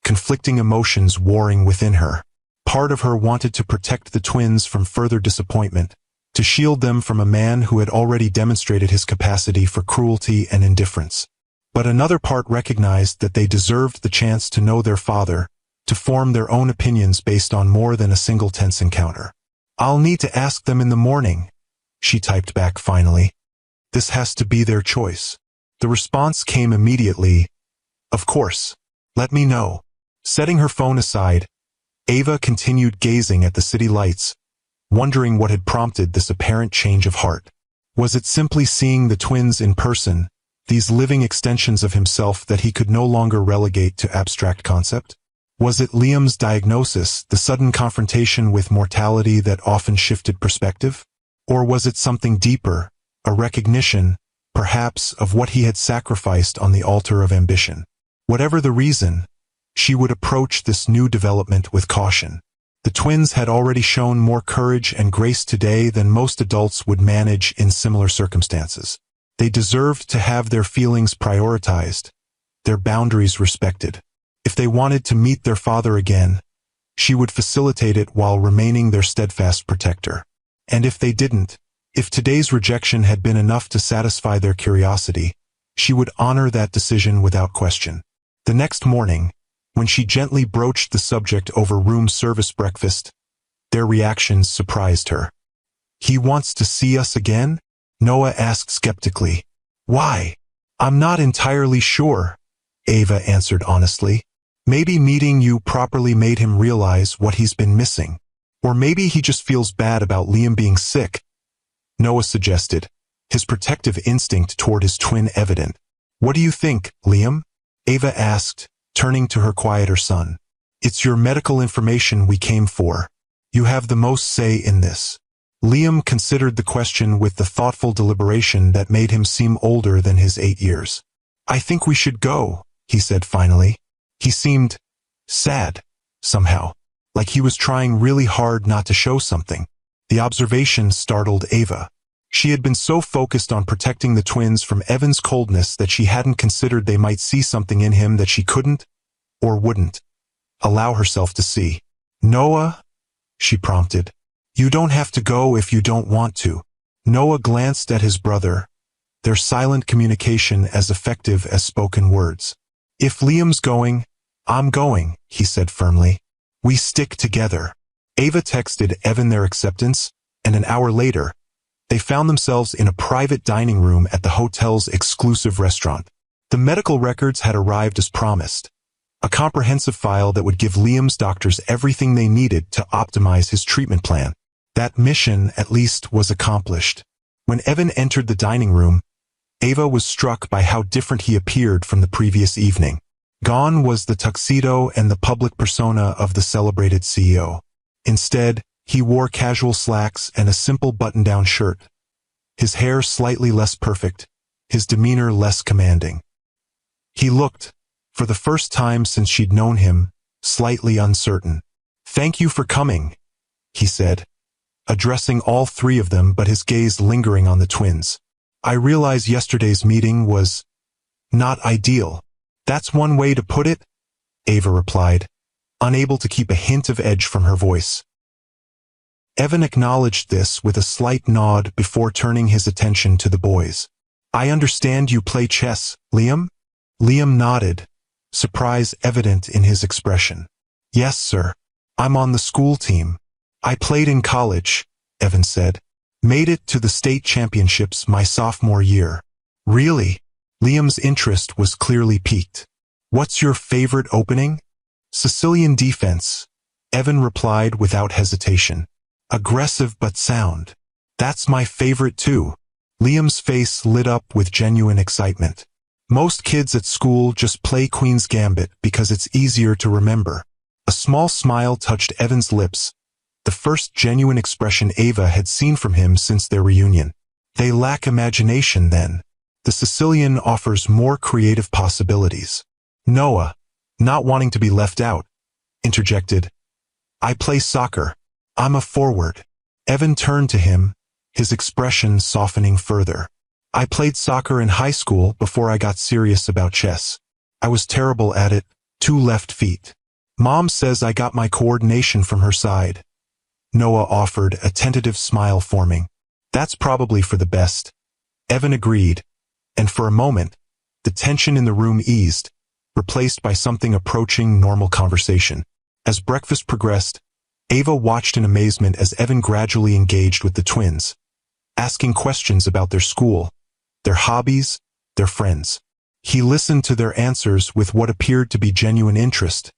conflicting emotions warring within her. Part of her wanted to protect the twins from further disappointment, to shield them from a man who had already demonstrated his capacity for cruelty and indifference. But another part recognized that they deserved the chance to know their father, to form their own opinions based on more than a single tense encounter. "I'll need to ask them in the morning," she typed back finally. "This has to be their choice." The response came immediately. "Of course. Let me know." Setting her phone aside, Ava continued gazing at the city lights, wondering what had prompted this apparent change of heart. Was it simply seeing the twins in person, these living extensions of himself that he could no longer relegate to abstract concept? Was it Liam's diagnosis, the sudden confrontation with mortality that often shifted perspective? Or was it something deeper, a recognition, perhaps, of what he had sacrificed on the altar of ambition? Whatever the reason, she would approach this new development with caution. The twins had already shown more courage and grace today than most adults would manage in similar circumstances. They deserved to have their feelings prioritized, their boundaries respected. If they wanted to meet their father again, she would facilitate it while remaining their steadfast protector. And if they didn't, if today's rejection had been enough to satisfy their curiosity, she would honor that decision without question. The next morning, when she gently broached the subject over room service breakfast, their reactions surprised her. "He wants to see us again?" Noah asked skeptically. "Why?" "I'm not entirely sure," Ava answered honestly. "Maybe meeting you properly made him realize what he's been missing. Or maybe he just feels bad about Liam being sick," Noah suggested, his protective instinct toward his twin evident. "What do you think, Liam?" Ava asked, turning to her quieter son. "It's your medical information we came for. You have the most say in this." Liam considered the question with the thoughtful deliberation that made him seem older than his 8 years. "I think we should go," he said finally. He seemed sad, somehow, like he was trying really hard not to show something. The observation startled Ava. She had been so focused on protecting the twins from Evan's coldness that she hadn't considered they might see something in him that she couldn't, or wouldn't, allow herself to see. "Noah," she prompted. "You don't have to go if you don't want to." Noah glanced at his brother, their silent communication as effective as spoken words. "If Liam's going, I'm going," he said firmly. "We stick together." Ava texted Evan their acceptance, and an hour later, they found themselves in a private dining room at the hotel's exclusive restaurant. The medical records had arrived as promised, a comprehensive file that would give Liam's doctors everything they needed to optimize his treatment plan. That mission, at least, was accomplished. When Evan entered the dining room, Ava was struck by how different he appeared from the previous evening. Gone was the tuxedo and the public persona of the celebrated CEO. Instead, he wore casual slacks and a simple button-down shirt. His hair slightly less perfect, his demeanor less commanding. He looked, for the first time since she'd known him, slightly uncertain. "Thank you for coming," he said, addressing all three of them but his gaze lingering on the twins. "I realize yesterday's meeting was not ideal." "That's one way to put it," Ava replied, unable to keep a hint of edge from her voice. Evan acknowledged this with a slight nod before turning his attention to the boys. "I understand you play chess, Liam?" Liam nodded, surprise evident in his expression. "Yes, sir. I'm on the school team. I played in college," Evan said. "Made it to the state championships my sophomore year." "Really?" Liam's interest was clearly piqued. "What's your favorite opening?" "Sicilian defense," Evan replied without hesitation. "Aggressive but sound." "That's my favorite too." Liam's face lit up with genuine excitement. "Most kids at school just play Queen's Gambit because it's easier to remember." A small smile touched Evan's lips, the first genuine expression Ava had seen from him since their reunion. "They lack imagination then. The Sicilian offers more creative possibilities." Noah, not wanting to be left out, interjected, "I play soccer. I'm a forward." Evan turned to him, his expression softening further. "I played soccer in high school before I got serious about chess. I was terrible at it, 2 left feet. Mom says I got my coordination from her side." Noah offered, a tentative smile forming. "That's probably for the best." Evan agreed, and for a moment, the tension in the room eased, replaced by something approaching normal conversation. As breakfast progressed, Ava watched in amazement as Evan gradually engaged with the twins, asking questions about their school, their hobbies, their friends. He listened to their answers with what appeared to be genuine interest,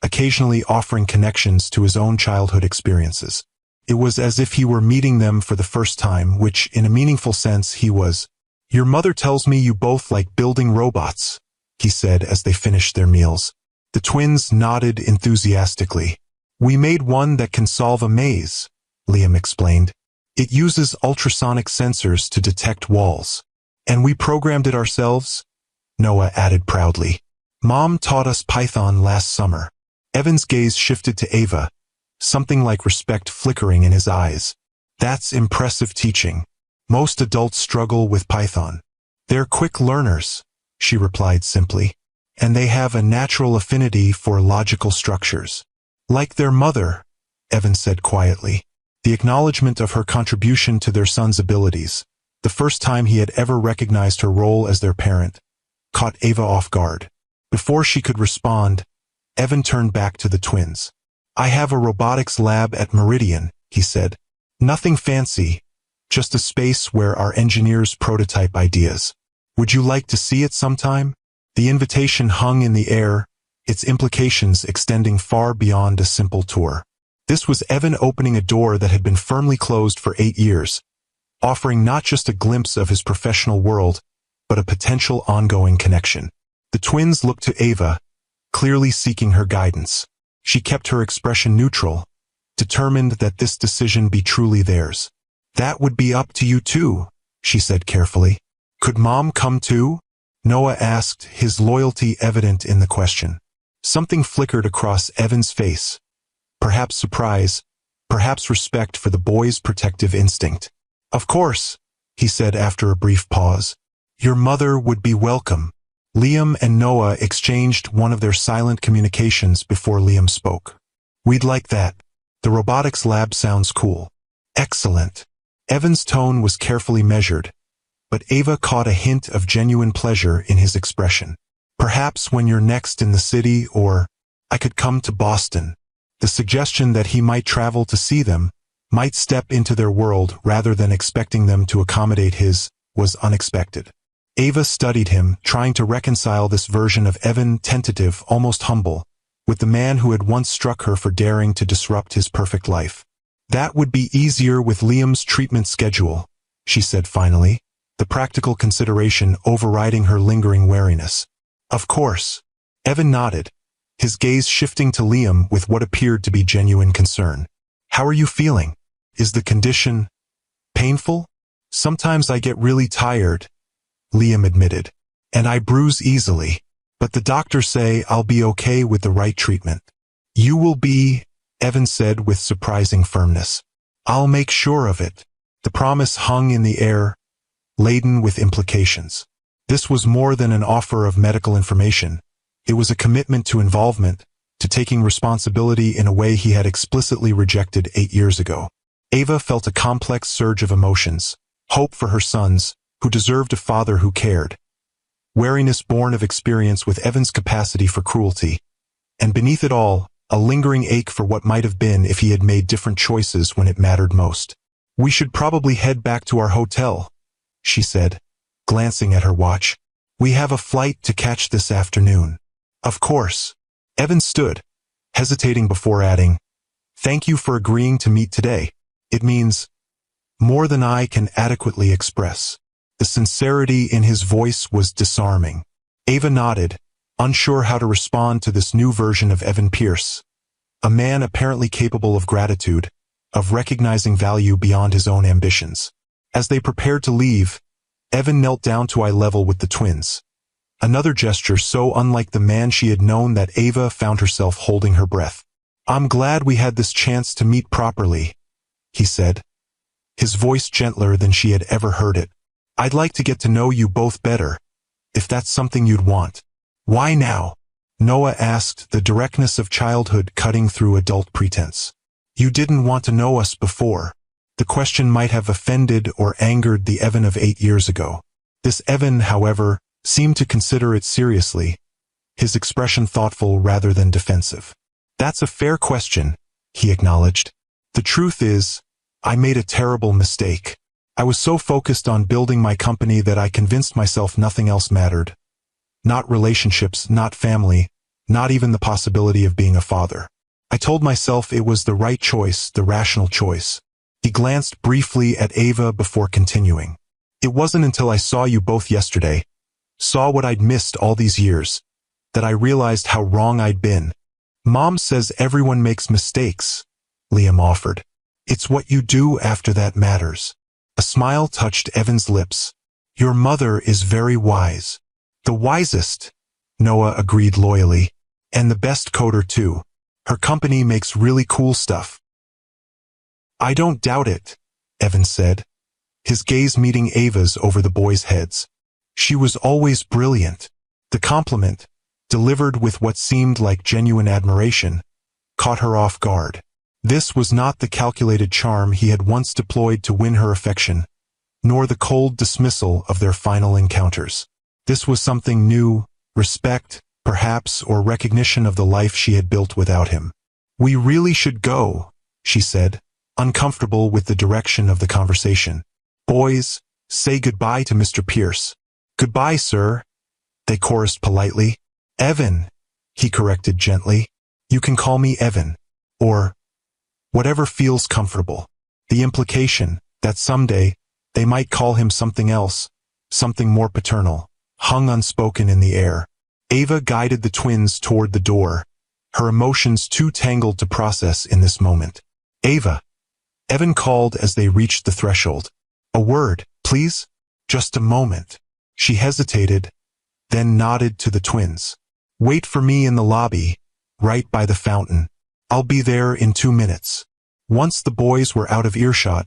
occasionally offering connections to his own childhood experiences. It was as if he were meeting them for the first time, which, in a meaningful sense, he was. "Your mother tells me you both like building robots," he said as they finished their meals. The twins nodded enthusiastically. "We made one that can solve a maze," Liam explained. "It uses ultrasonic sensors to detect walls." "And we programmed it ourselves," Noah added proudly. "Mom taught us Python last summer." Evan's gaze shifted to Ava, something like respect flickering in his eyes. "That's impressive teaching. Most adults struggle with Python." "They're quick learners," she replied simply, "and they have a natural affinity for logical structures." "Like their mother," Evan said quietly. The acknowledgement of her contribution to their son's abilities, the first time he had ever recognized her role as their parent, caught Ava off guard. Before she could respond, Evan turned back to the twins. "I have a robotics lab at Meridian," he said. "Nothing fancy, just a space where our engineers prototype ideas. Would you like to see it sometime?" The invitation hung in the air, its implications extending far beyond a simple tour. This was Evan opening a door that had been firmly closed for 8 years, offering not just a glimpse of his professional world, but a potential ongoing connection. The twins looked to Ava, clearly seeking her guidance. She kept her expression neutral, determined that this decision be truly theirs. "That would be up to you too," she said carefully. "Could Mom come too?" Noah asked, his loyalty evident in the question. Something flickered across Evan's face, perhaps surprise, perhaps respect for the boy's protective instinct. "Of course," he said after a brief pause. Your mother would be welcome. Liam and Noah exchanged one of their silent communications before Liam spoke. We'd like that. The robotics lab sounds cool. Excellent. Evan's tone was carefully measured, but Ava caught a hint of genuine pleasure in his expression. Perhaps when you're next in the city, or I could come to Boston. The suggestion that he might travel to see them, might step into their world rather than expecting them to accommodate his, was unexpected. Ava studied him, trying to reconcile this version of Evan, tentative, almost humble, with the man who had once struck her for daring to disrupt his perfect life. That would be easier with Liam's treatment schedule, she said finally, the practical consideration overriding her lingering wariness. Of course. Evan nodded, his gaze shifting to Liam with what appeared to be genuine concern. How are you feeling? Is the condition painful? Sometimes I get really tired, Liam admitted, and I bruise easily, but the doctors say I'll be okay with the right treatment. You will be, Evan said with surprising firmness. I'll make sure of it. The promise hung in the air, laden with implications. This was more than an offer of medical information. It was a commitment to involvement, to taking responsibility in a way he had explicitly rejected 8 years ago. Ava felt a complex surge of emotions, hope for her sons, who deserved a father who cared, wariness born of experience with Evan's capacity for cruelty, and beneath it all, a lingering ache for what might have been if he had made different choices when it mattered most. We should probably head back to our hotel, she said, glancing at her watch. We have a flight to catch this afternoon. Of course. Evan stood, hesitating before adding, Thank you for agreeing to meet today. It means more than I can adequately express. The sincerity in his voice was disarming. Ava nodded, unsure how to respond to this new version of Evan Pierce, a man apparently capable of gratitude, of recognizing value beyond his own ambitions. As they prepared to leave, Evan knelt down to eye level with the twins, another gesture so unlike the man she had known that Ava found herself holding her breath. I'm glad we had this chance to meet properly, he said, his voice gentler than she had ever heard it. I'd like to get to know you both better, if that's something you'd want. Why now? Noah asked, the directness of childhood cutting through adult pretense. You didn't want to know us before. The question might have offended or angered the Evan of 8 years ago. This Evan, however, seemed to consider it seriously, his expression thoughtful rather than defensive. That's a fair question, he acknowledged. The truth is, I made a terrible mistake. I was so focused on building my company that I convinced myself nothing else mattered. Not relationships, not family, not even the possibility of being a father. I told myself it was the right choice, the rational choice. He glanced briefly at Ava before continuing. It wasn't until I saw you both yesterday, saw what I'd missed all these years, that I realized how wrong I'd been. Mom says everyone makes mistakes, Liam offered. It's what you do after that matters. A smile touched Evan's lips. Your mother is very wise. The wisest, Noah agreed loyally, and the best coder too. Her company makes really cool stuff. I don't doubt it, Evan said, his gaze meeting Ava's over the boys' heads. She was always brilliant. The compliment, delivered with what seemed like genuine admiration, caught her off guard. This was not the calculated charm he had once deployed to win her affection, nor the cold dismissal of their final encounters. This was something new, respect, perhaps, or recognition of the life she had built without him. We really should go, she said, uncomfortable with the direction of the conversation. Boys, say goodbye to Mr. Pierce. Goodbye, sir, they chorused politely. Evan, he corrected gently. You can call me Evan, or whatever feels comfortable. The implication that someday they might call him something else, something more paternal, hung unspoken in the air. Ava guided the twins toward the door, her emotions too tangled to process in this moment. Ava, Evan called as they reached the threshold. A word, please? Just a moment. She hesitated, then nodded to the twins. Wait for me in the lobby, right by the fountain. I'll be there in 2 minutes. Once the boys were out of earshot,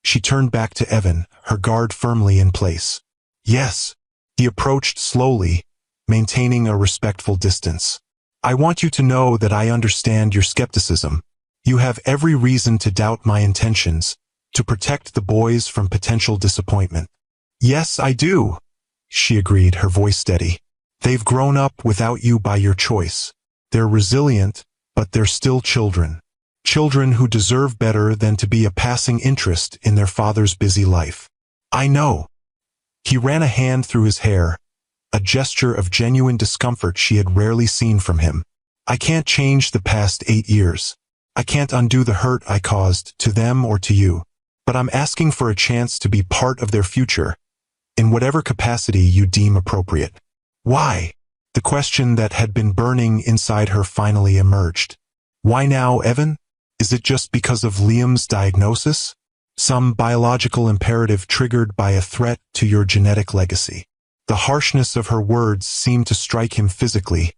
She turned back to Evan, her guard firmly in place. Yes. He approached slowly, maintaining a respectful distance. I want you to know that I understand your skepticism. You have every reason to doubt my intentions, to protect the boys from potential disappointment. Yes, I do, she agreed, her voice steady. They've grown up without you by your choice. They're resilient, but they're still children. Children who deserve better than to be a passing interest in their father's busy life. I know. He ran a hand through his hair, a gesture of genuine discomfort she had rarely seen from him. I can't change the past 8 years. I can't undo the hurt I caused to them or to you. But I'm asking for a chance to be part of their future, in whatever capacity you deem appropriate. Why? The question that had been burning inside her finally emerged. Why now, Evan? Is it just because of Liam's diagnosis? Some biological imperative triggered by a threat to your genetic legacy? The harshness of her words seemed to strike him physically,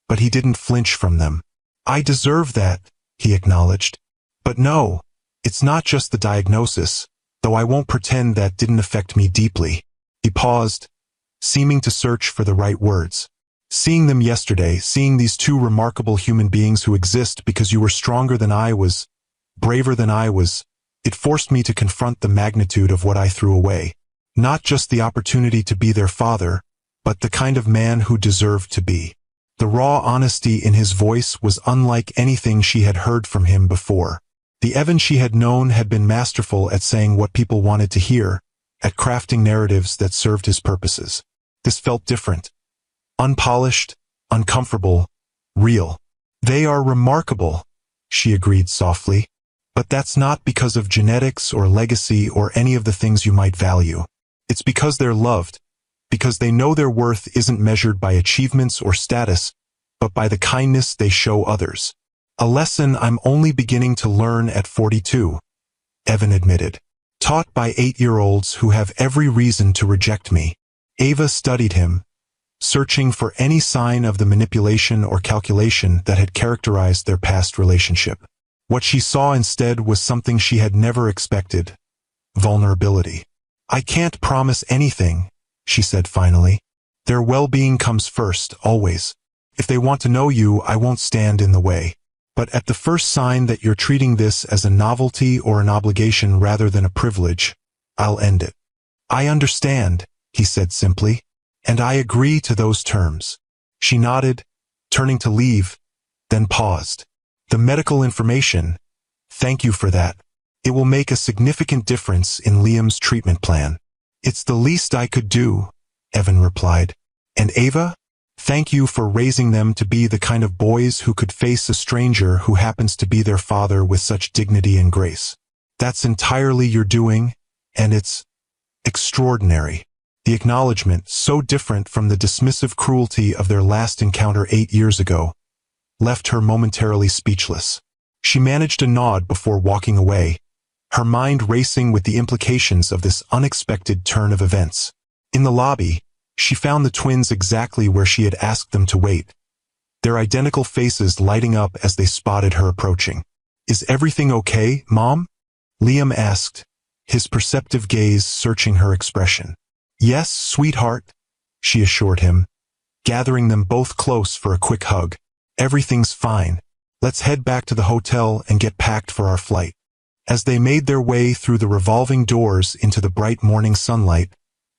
but he didn't flinch from them. I deserve that, he acknowledged. But no, it's not just the diagnosis, though I won't pretend that didn't affect me deeply. He paused, seeming to search for the right words. Seeing them yesterday, seeing these two remarkable human beings who exist because you were stronger than I was, braver than I was, it forced me to confront the magnitude of what I threw away. Not just the opportunity to be their father, but the kind of man who deserved to be. The raw honesty in his voice was unlike anything she had heard from him before. The Evan she had known had been masterful at saying what people wanted to hear, at crafting narratives that served his purposes. This felt different. Unpolished, uncomfortable, real. They are remarkable, she agreed softly. But that's not because of genetics or legacy or any of the things you might value. It's because they're loved, because they know their worth isn't measured by achievements or status, but by the kindness they show others. A lesson I'm only beginning to learn at 42, Evan admitted. Taught by 8-year-olds who have every reason to reject me. Ava studied him, searching for any sign of the manipulation or calculation that had characterized their past relationship. What she saw instead was something she had never expected: vulnerability. I can't promise anything, she said finally. Their well-being comes first, always. If they want to know you, I won't stand in the way. But at the first sign that you're treating this as a novelty or an obligation rather than a privilege, I'll end it. I understand, he said simply, and I agree to those terms. She nodded, turning to leave, then paused. The medical information, thank you for that. It will make a significant difference in Liam's treatment plan. It's the least I could do, Evan replied. And Ava? Thank you for raising them to be the kind of boys who could face a stranger who happens to be their father with such dignity and grace. That's entirely your doing, and it's extraordinary. The acknowledgement, so different from the dismissive cruelty of their last encounter 8 years ago, left her momentarily speechless. She managed a nod before walking away, her mind racing with the implications of this unexpected turn of events. In the lobby, she found the twins exactly where she had asked them to wait, their identical faces lighting up as they spotted her approaching. Is everything okay, Mom? Liam asked, his perceptive gaze searching her expression. Yes, sweetheart, she assured him, gathering them both close for a quick hug. Everything's fine. Let's head back to the hotel and get packed for our flight. As they made their way through the revolving doors into the bright morning sunlight,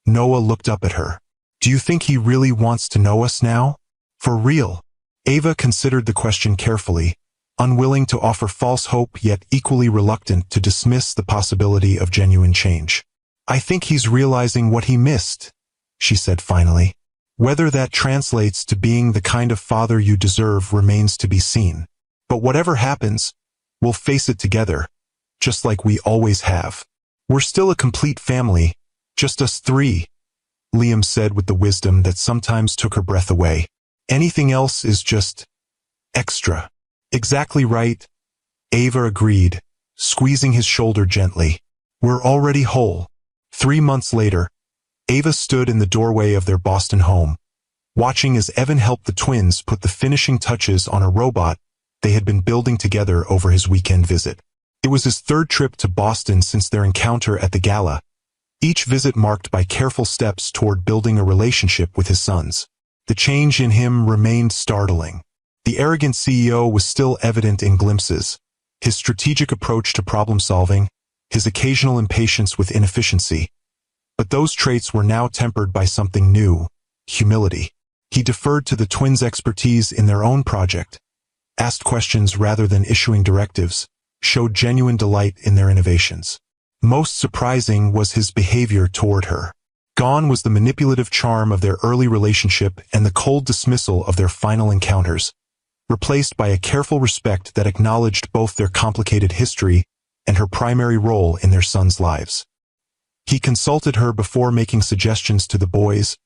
Noah looked up at her. Do you think he really wants to know us now? For real? Ava considered the question carefully, unwilling to offer false hope yet equally reluctant to dismiss the possibility of genuine change. I think he's realizing what he missed, she said finally. Whether that translates to being the kind of father you deserve remains to be seen. But whatever happens, we'll face it together, just like we always have. We're still a complete family, just us three, Liam said with the wisdom that sometimes took her breath away. Anything else is just extra. Exactly right, Ava agreed, squeezing his shoulder gently. We're already whole. 3 months later, Ava stood in the doorway of their Boston home, watching as Evan helped the twins put the finishing touches on a robot they had been building together over his weekend visit. It was his third trip to Boston since their encounter at the gala, each visit marked by careful steps toward building a relationship with his sons. The change in him remained startling. The arrogant CEO was still evident in glimpses. His strategic approach to problem-solving, his occasional impatience with inefficiency. But those traits were now tempered by something new: humility. He deferred to the twins' expertise in their own project, asked questions rather than issuing directives, showed genuine delight in their innovations. Most surprising was his behavior toward her. Gone was the manipulative charm of their early relationship and the cold dismissal of their final encounters, replaced by a careful respect that acknowledged both their complicated history and her primary role in their sons' lives. He consulted her before making suggestions to the boys,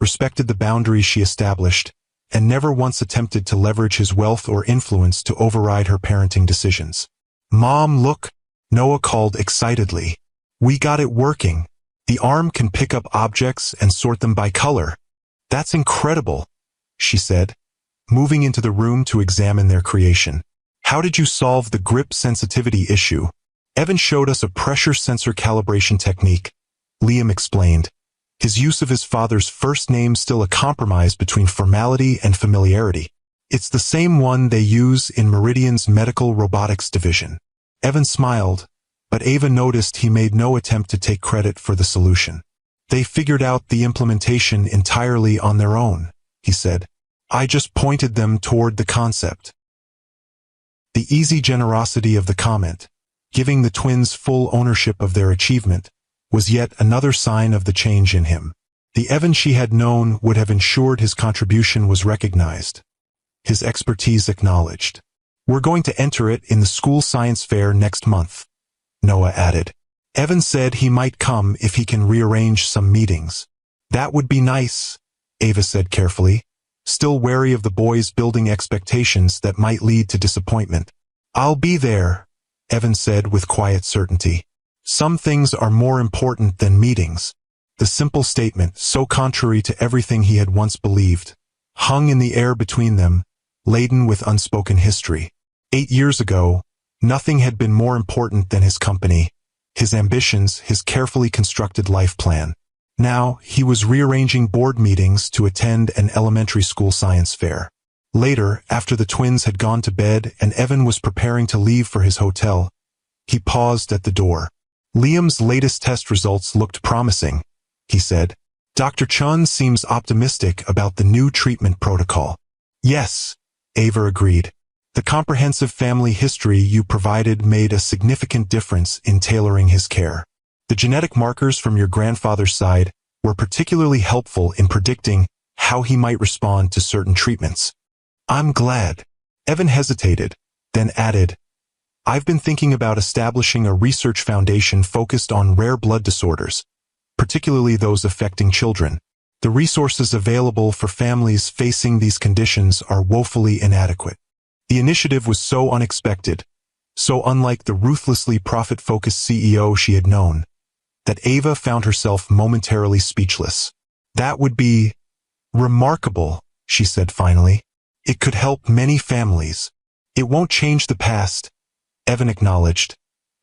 respected the boundaries she established, and never once attempted to leverage his wealth or influence to override her parenting decisions. "Mom, look," Noah called excitedly. "We got it working. The arm can pick up objects and sort them by color." "That's incredible," she said, moving into the room to examine their creation. "How did you solve the grip sensitivity issue?" "Evan showed us a pressure sensor calibration technique," Liam explained, his use of his father's first name still a compromise between formality and familiarity. "It's the same one they use in Meridian's medical robotics division." Evan smiled, but Ava noticed he made no attempt to take credit for the solution. "They figured out the implementation entirely on their own," he said. "I just pointed them toward the concept." The easy generosity of the comment, giving the twins full ownership of their achievement, was yet another sign of the change in him. The Evan she had known would have ensured his contribution was recognized, his expertise acknowledged. "We're going to enter it in the school science fair next month," Noah added. "Evan said he might come if he can rearrange some meetings." "That would be nice," Ava said carefully, still wary of the boys building expectations that might lead to disappointment. "I'll be there," Evan said with quiet certainty. Some things are more important than meetings. The simple statement, so contrary to everything he had once believed, hung in the air between them, laden with unspoken history. 8 years ago, nothing had been more important than his company, his ambitions, his carefully constructed life plan. Now, he was rearranging board meetings to attend an elementary school science fair. Later, after the twins had gone to bed and Evan was preparing to leave for his hotel, he paused at the door. "Liam's latest test results looked promising," he said. "Dr. Chun seems optimistic about the new treatment protocol." "Yes," Ava agreed. "The comprehensive family history you provided made a significant difference in tailoring his care. The genetic markers from your grandfather's side were particularly helpful in predicting how he might respond to certain treatments." "I'm glad." Evan hesitated, then added, "I've been thinking about establishing a research foundation focused on rare blood disorders, particularly those affecting children. The resources available for families facing these conditions are woefully inadequate." The initiative was so unexpected, so unlike the ruthlessly profit-focused CEO she had known, that Ava found herself momentarily speechless. "That would be remarkable," she said finally. "It could help many families." "It won't change the past," Evan acknowledged,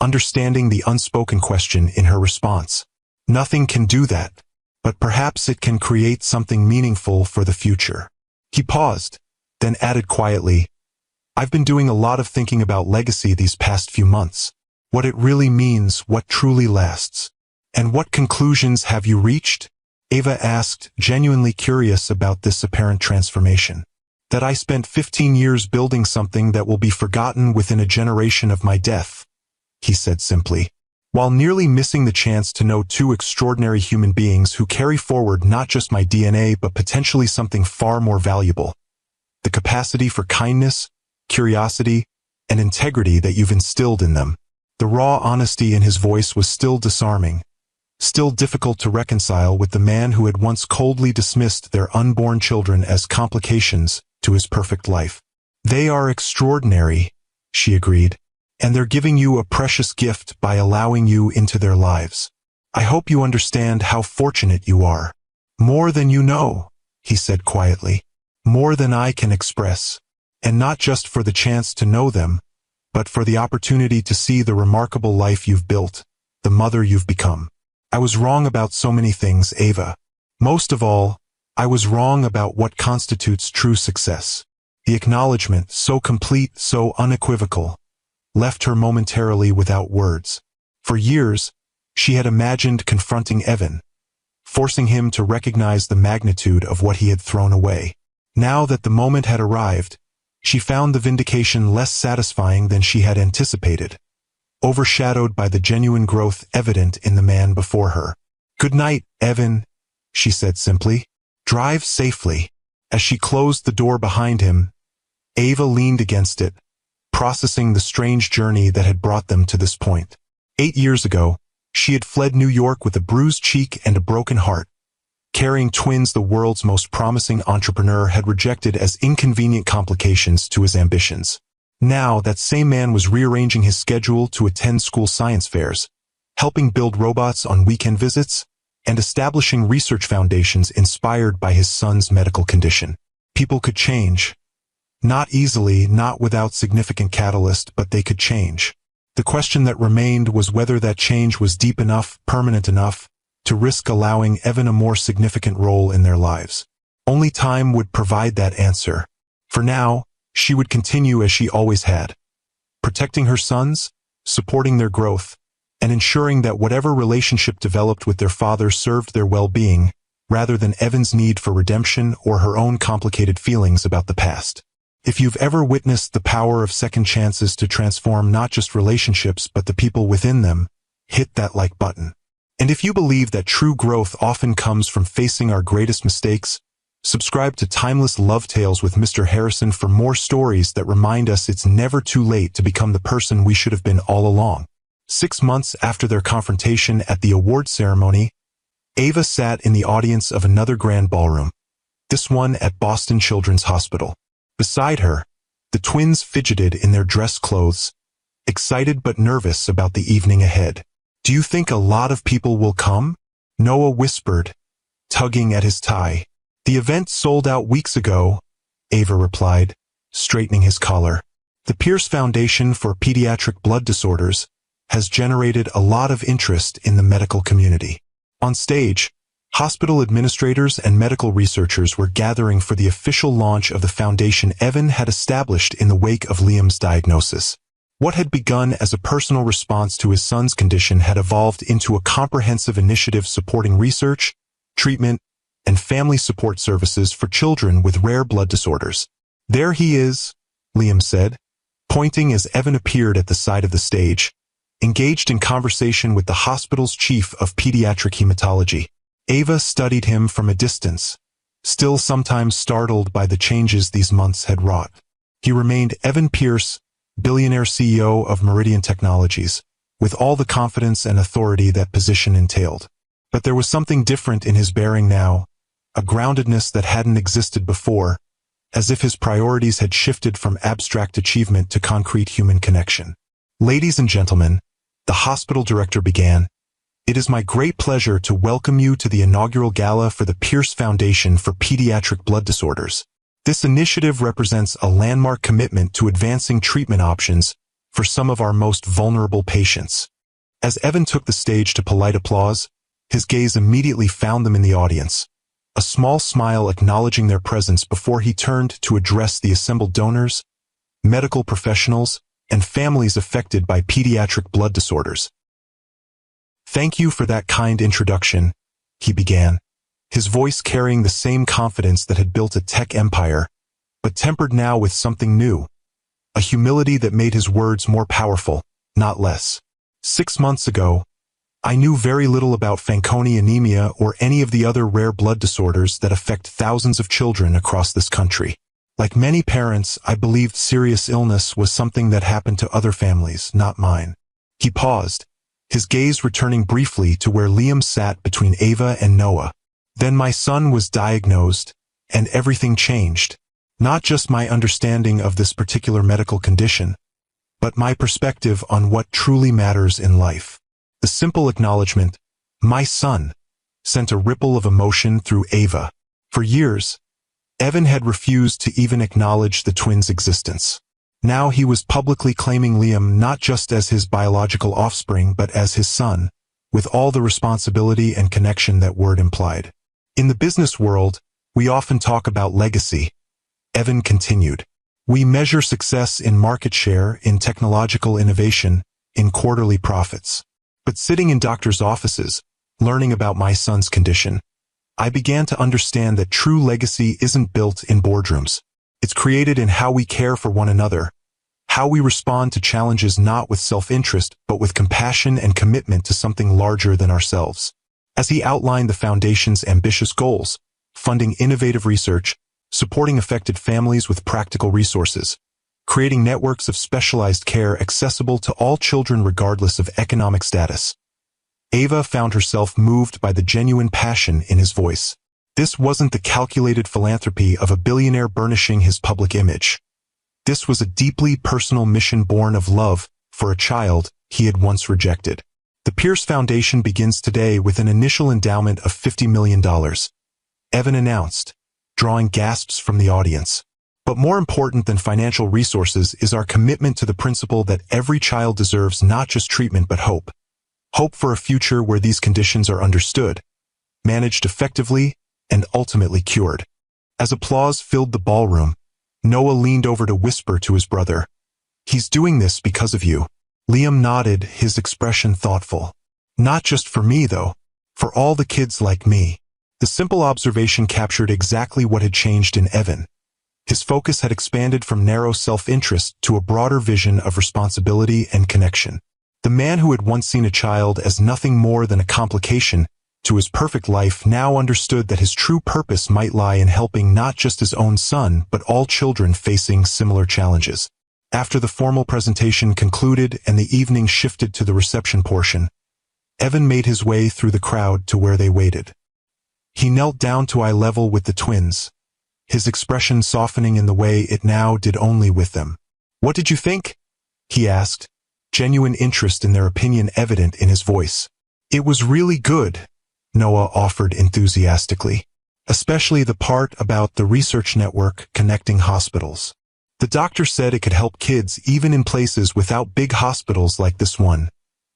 understanding the unspoken question in her response. "Nothing can do that, but perhaps it can create something meaningful for the future." He paused, then added quietly, "I've been doing a lot of thinking about legacy these past few months. What it really means, what truly lasts." "And what conclusions have you reached?" Ava asked, genuinely curious about this apparent transformation. "That I spent 15 years building something that will be forgotten within a generation of my death," he said simply, while nearly missing the chance to know two extraordinary human beings who carry forward not just my DNA but potentially something far more valuable: the capacity for kindness, curiosity, and integrity that you've instilled in them. The raw honesty in his voice was still disarming, still difficult to reconcile with the man who had once coldly dismissed their unborn children as complications to his perfect life. "They are extraordinary," she agreed, "and they're giving you a precious gift by allowing you into their lives. I hope you understand how fortunate you are." "More than you know," he said quietly. "More than I can express. And not just for the chance to know them, but for the opportunity to see the remarkable life you've built, the mother you've become. I was wrong about so many things, Ava. Most of all, I was wrong about what constitutes true success. The acknowledgement, so complete, so unequivocal, left her momentarily without words. For years, she had imagined confronting Evan, forcing him to recognize the magnitude of what he had thrown away. Now that the moment had arrived, she found the vindication less satisfying than she had anticipated, overshadowed by the genuine growth evident in the man before her. "Good night, Evan," she said simply. "Drive safely." As she closed the door behind him, Ava leaned against it, processing the strange journey that had brought them to this point. 8 years ago, she had fled New York with a bruised cheek and a broken heart, carrying twins the world's most promising entrepreneur had rejected as inconvenient complications to his ambitions. Now, that same man was rearranging his schedule to attend school science fairs, helping build robots on weekend visits, and establishing research foundations inspired by his son's medical condition. People could change. Not easily, not without significant catalyst, but they could change. The question that remained was whether that change was deep enough, permanent enough, to risk allowing Evan a more significant role in their lives. Only time would provide that answer. For now, she would continue as she always had, protecting her sons, supporting their growth, and ensuring that whatever relationship developed with their father served their well-being, rather than Evan's need for redemption or her own complicated feelings about the past. If you've ever witnessed the power of second chances to transform not just relationships but the people within them, hit that like button. And if you believe that true growth often comes from facing our greatest mistakes, subscribe to Timeless Love Tales with Mr. Harrison for more stories that remind us it's never too late to become the person we should have been all along. 6 months after their confrontation at the award ceremony, Ava sat in the audience of another grand ballroom, this one at Boston Children's Hospital. Beside her, the twins fidgeted in their dress clothes, excited but nervous about the evening ahead. "Do you think a lot of people will come?" Noah whispered, tugging at his tie. "The event sold out weeks ago," Ava replied, straightening his collar. "The Pierce Foundation for Pediatric Blood Disorders has generated a lot of interest in the medical community." On stage, hospital administrators and medical researchers were gathering for the official launch of the foundation Evan had established in the wake of Liam's diagnosis. What had begun as a personal response to his son's condition had evolved into a comprehensive initiative supporting research, treatment, and family support services for children with rare blood disorders. "There he is," Liam said, pointing as Evan appeared at the side of the stage, engaged in conversation with the hospital's chief of pediatric hematology. Ava studied him from a distance, still sometimes startled by the changes these months had wrought. He remained Evan Pierce, billionaire CEO of Meridian Technologies, with all the confidence and authority that position entailed. But there was something different in his bearing now, a groundedness that hadn't existed before, as if his priorities had shifted from abstract achievement to concrete human connection. "Ladies and gentlemen," the hospital director began, "it is my great pleasure to welcome you to the inaugural gala for the Pierce Foundation for Pediatric Blood Disorders. This initiative represents a landmark commitment to advancing treatment options for some of our most vulnerable patients." As Evan took the stage to polite applause, his gaze immediately found them in the audience, a small smile acknowledging their presence before he turned to address the assembled donors, medical professionals, and families affected by pediatric blood disorders. "Thank you for that kind introduction," he began, his voice carrying the same confidence that had built a tech empire, but tempered now with something new, a humility that made his words more powerful, not less. 6 months ago, I knew very little about Fanconi anemia or any of the other rare blood disorders that affect thousands of children across this country. Like many parents, I believed serious illness was something that happened to other families, not mine. He paused, his gaze returning briefly to where Liam sat between Ava and Noah. "Then my son was diagnosed, and everything changed. Not just my understanding of this particular medical condition, but my perspective on what truly matters in life." The simple acknowledgement, "my son," sent a ripple of emotion through Ava. For years, Evan had refused to even acknowledge the twins' existence. Now he was publicly claiming Liam not just as his biological offspring but as his son, with all the responsibility and connection that word implied. In the business world, we often talk about legacy. Evan continued. We measure success in market share, in technological innovation, in quarterly profits. But sitting in doctors' offices, learning about my son's condition, I began to understand that true legacy isn't built in boardrooms. It's created in how we care for one another, how we respond to challenges not with self-interest but with compassion and commitment to something larger than ourselves. As he outlined the foundation's ambitious goals, funding innovative research, supporting affected families with practical resources, creating networks of specialized care accessible to all children regardless of economic status, Ava found herself moved by the genuine passion in his voice. This wasn't the calculated philanthropy of a billionaire burnishing his public image. This was a deeply personal mission born of love for a child he had once rejected. The Pierce Foundation begins today with an initial endowment of $50 million, Evan announced, drawing gasps from the audience. But more important than financial resources is our commitment to the principle that every child deserves not just treatment but hope. Hope for a future where these conditions are understood, managed effectively, and ultimately cured. As applause filled the ballroom, Noah leaned over to whisper to his brother, "He's doing this because of you." Liam nodded, his expression thoughtful. "Not just for me, though. For all the kids like me." The simple observation captured exactly what had changed in Evan. His focus had expanded from narrow self-interest to a broader vision of responsibility and connection. The man who had once seen a child as nothing more than a complication to his perfect life now understood that his true purpose might lie in helping not just his own son but all children facing similar challenges. After the formal presentation concluded and the evening shifted to the reception portion, Evan made his way through the crowd to where they waited. He knelt down to eye level with the twins, his expression softening in the way it now did only with them. "What did you think?" he asked, genuine interest in their opinion evident in his voice. "It was really good," Noah offered enthusiastically, "especially the part about the research network connecting hospitals. The doctor said it could help kids even in places without big hospitals like this one,"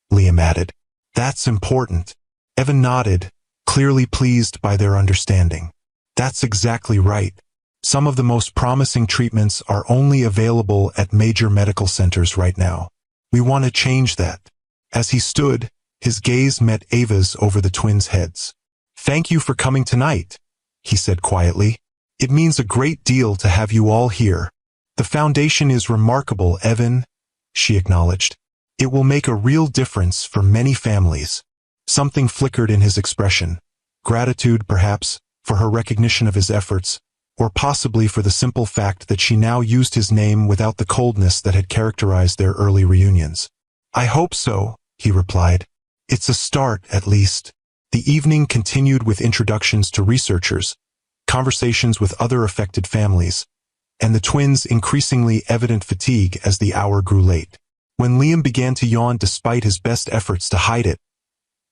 Liam added. "That's important." Evan nodded, clearly pleased by their understanding. "That's exactly right. Some of the most promising treatments are only available at major medical centers right now. We want to change that." As he stood, his gaze met Ava's over the twins' heads. "Thank you for coming tonight," he said quietly. "It means a great deal to have you all here." "The foundation is remarkable, Evan," she acknowledged. "It will make a real difference for many families." Something flickered in his expression. Gratitude, perhaps, for her recognition of his efforts, or possibly for the simple fact that she now used his name without the coldness that had characterized their early reunions. "I hope so," he replied. "It's a start, at least." The evening continued with introductions to researchers, conversations with other affected families, and the twins' increasingly evident fatigue as the hour grew late. When Liam began to yawn despite his best efforts to hide it,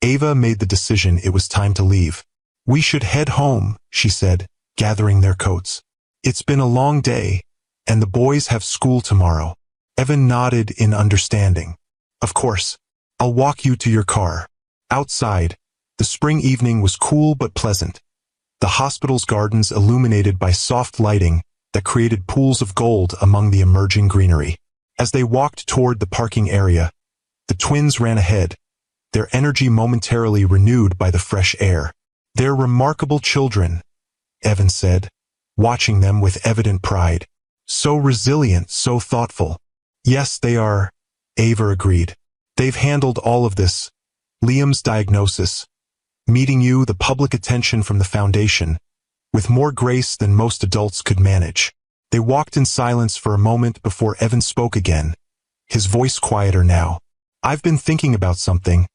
Ava made the decision it was time to leave. "We should head home," she said, gathering their coats. "It's been a long day, and the boys have school tomorrow." Evan nodded in understanding. "Of course. I'll walk you to your car." Outside, the spring evening was cool but pleasant, the hospital's gardens illuminated by soft lighting that created pools of gold among the emerging greenery. As they walked toward the parking area, the twins ran ahead, their energy momentarily renewed by the fresh air. "They're remarkable children," Evan said, watching them with evident pride. "So resilient, so thoughtful." "Yes, they are," Ava agreed. "They've handled all of this, Liam's diagnosis, meeting you, the public attention from the foundation, with more grace than most adults could manage." They walked in silence for a moment before Evan spoke again, his voice quieter now. "I've been thinking about something,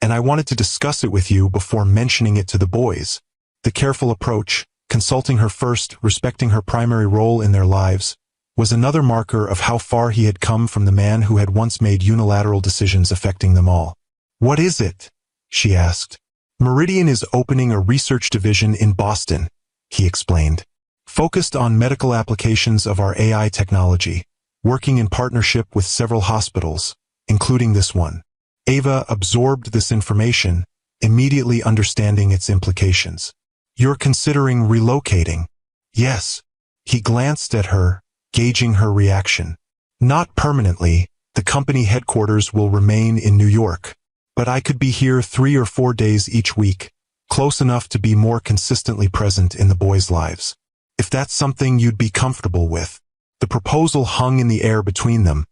and I wanted to discuss it with you before mentioning it to the boys." The careful approach, consulting her first, respecting her primary role in their lives, was another marker of how far he had come from the man who had once made unilateral decisions affecting them all. "What is it?" she asked. "Meridian is opening a research division in Boston," he explained, "focused on medical applications of our AI technology. working in partnership with several hospitals, including this one. Ava absorbed this information, immediately understanding its implications. "You're considering relocating?" "Yes." He glanced at her, gauging her reaction. "Not permanently. The company headquarters will remain in New York. But I could be here 3 or 4 days each week, close enough to be more consistently present in the boys' lives. If that's something you'd be comfortable with." The proposal hung in the air between them,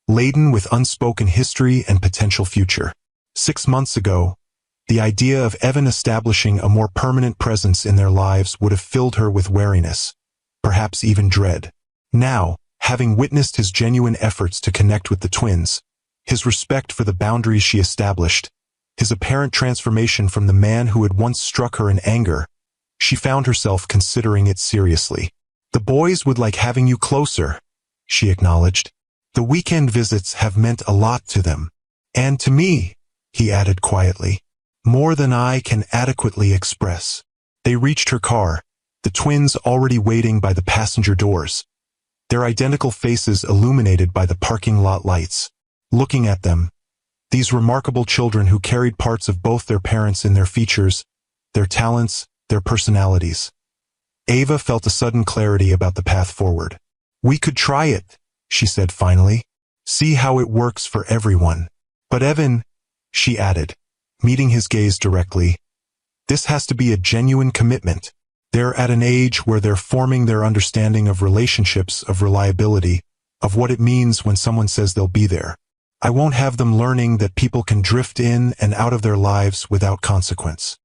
laden with unspoken history and potential future. 6 months ago, the idea of Evan establishing a more permanent presence in their lives would have filled her with wariness, perhaps even dread. Now, having witnessed his genuine efforts to connect with the twins, his respect for the boundaries she established, his apparent transformation from the man who had once struck her in anger, she found herself considering it seriously. "The boys would like having you closer," she acknowledged. "The weekend visits have meant a lot to them. And to me," he added quietly, "more than I can adequately express." They reached her car, the twins already waiting by the passenger doors, their identical faces illuminated by the parking lot lights. Looking at them, these remarkable children who carried parts of both their parents in their features, their talents, their personalities. Ava felt a sudden clarity about the path forward. "We could try it," she said finally. "See how it works for everyone. But Evan," she added, meeting his gaze directly, "this has to be a genuine commitment. They're at an age where they're forming their understanding of relationships, of reliability, of what it means when someone says they'll be there. I won't have them learning that people can drift in and out of their lives without consequence."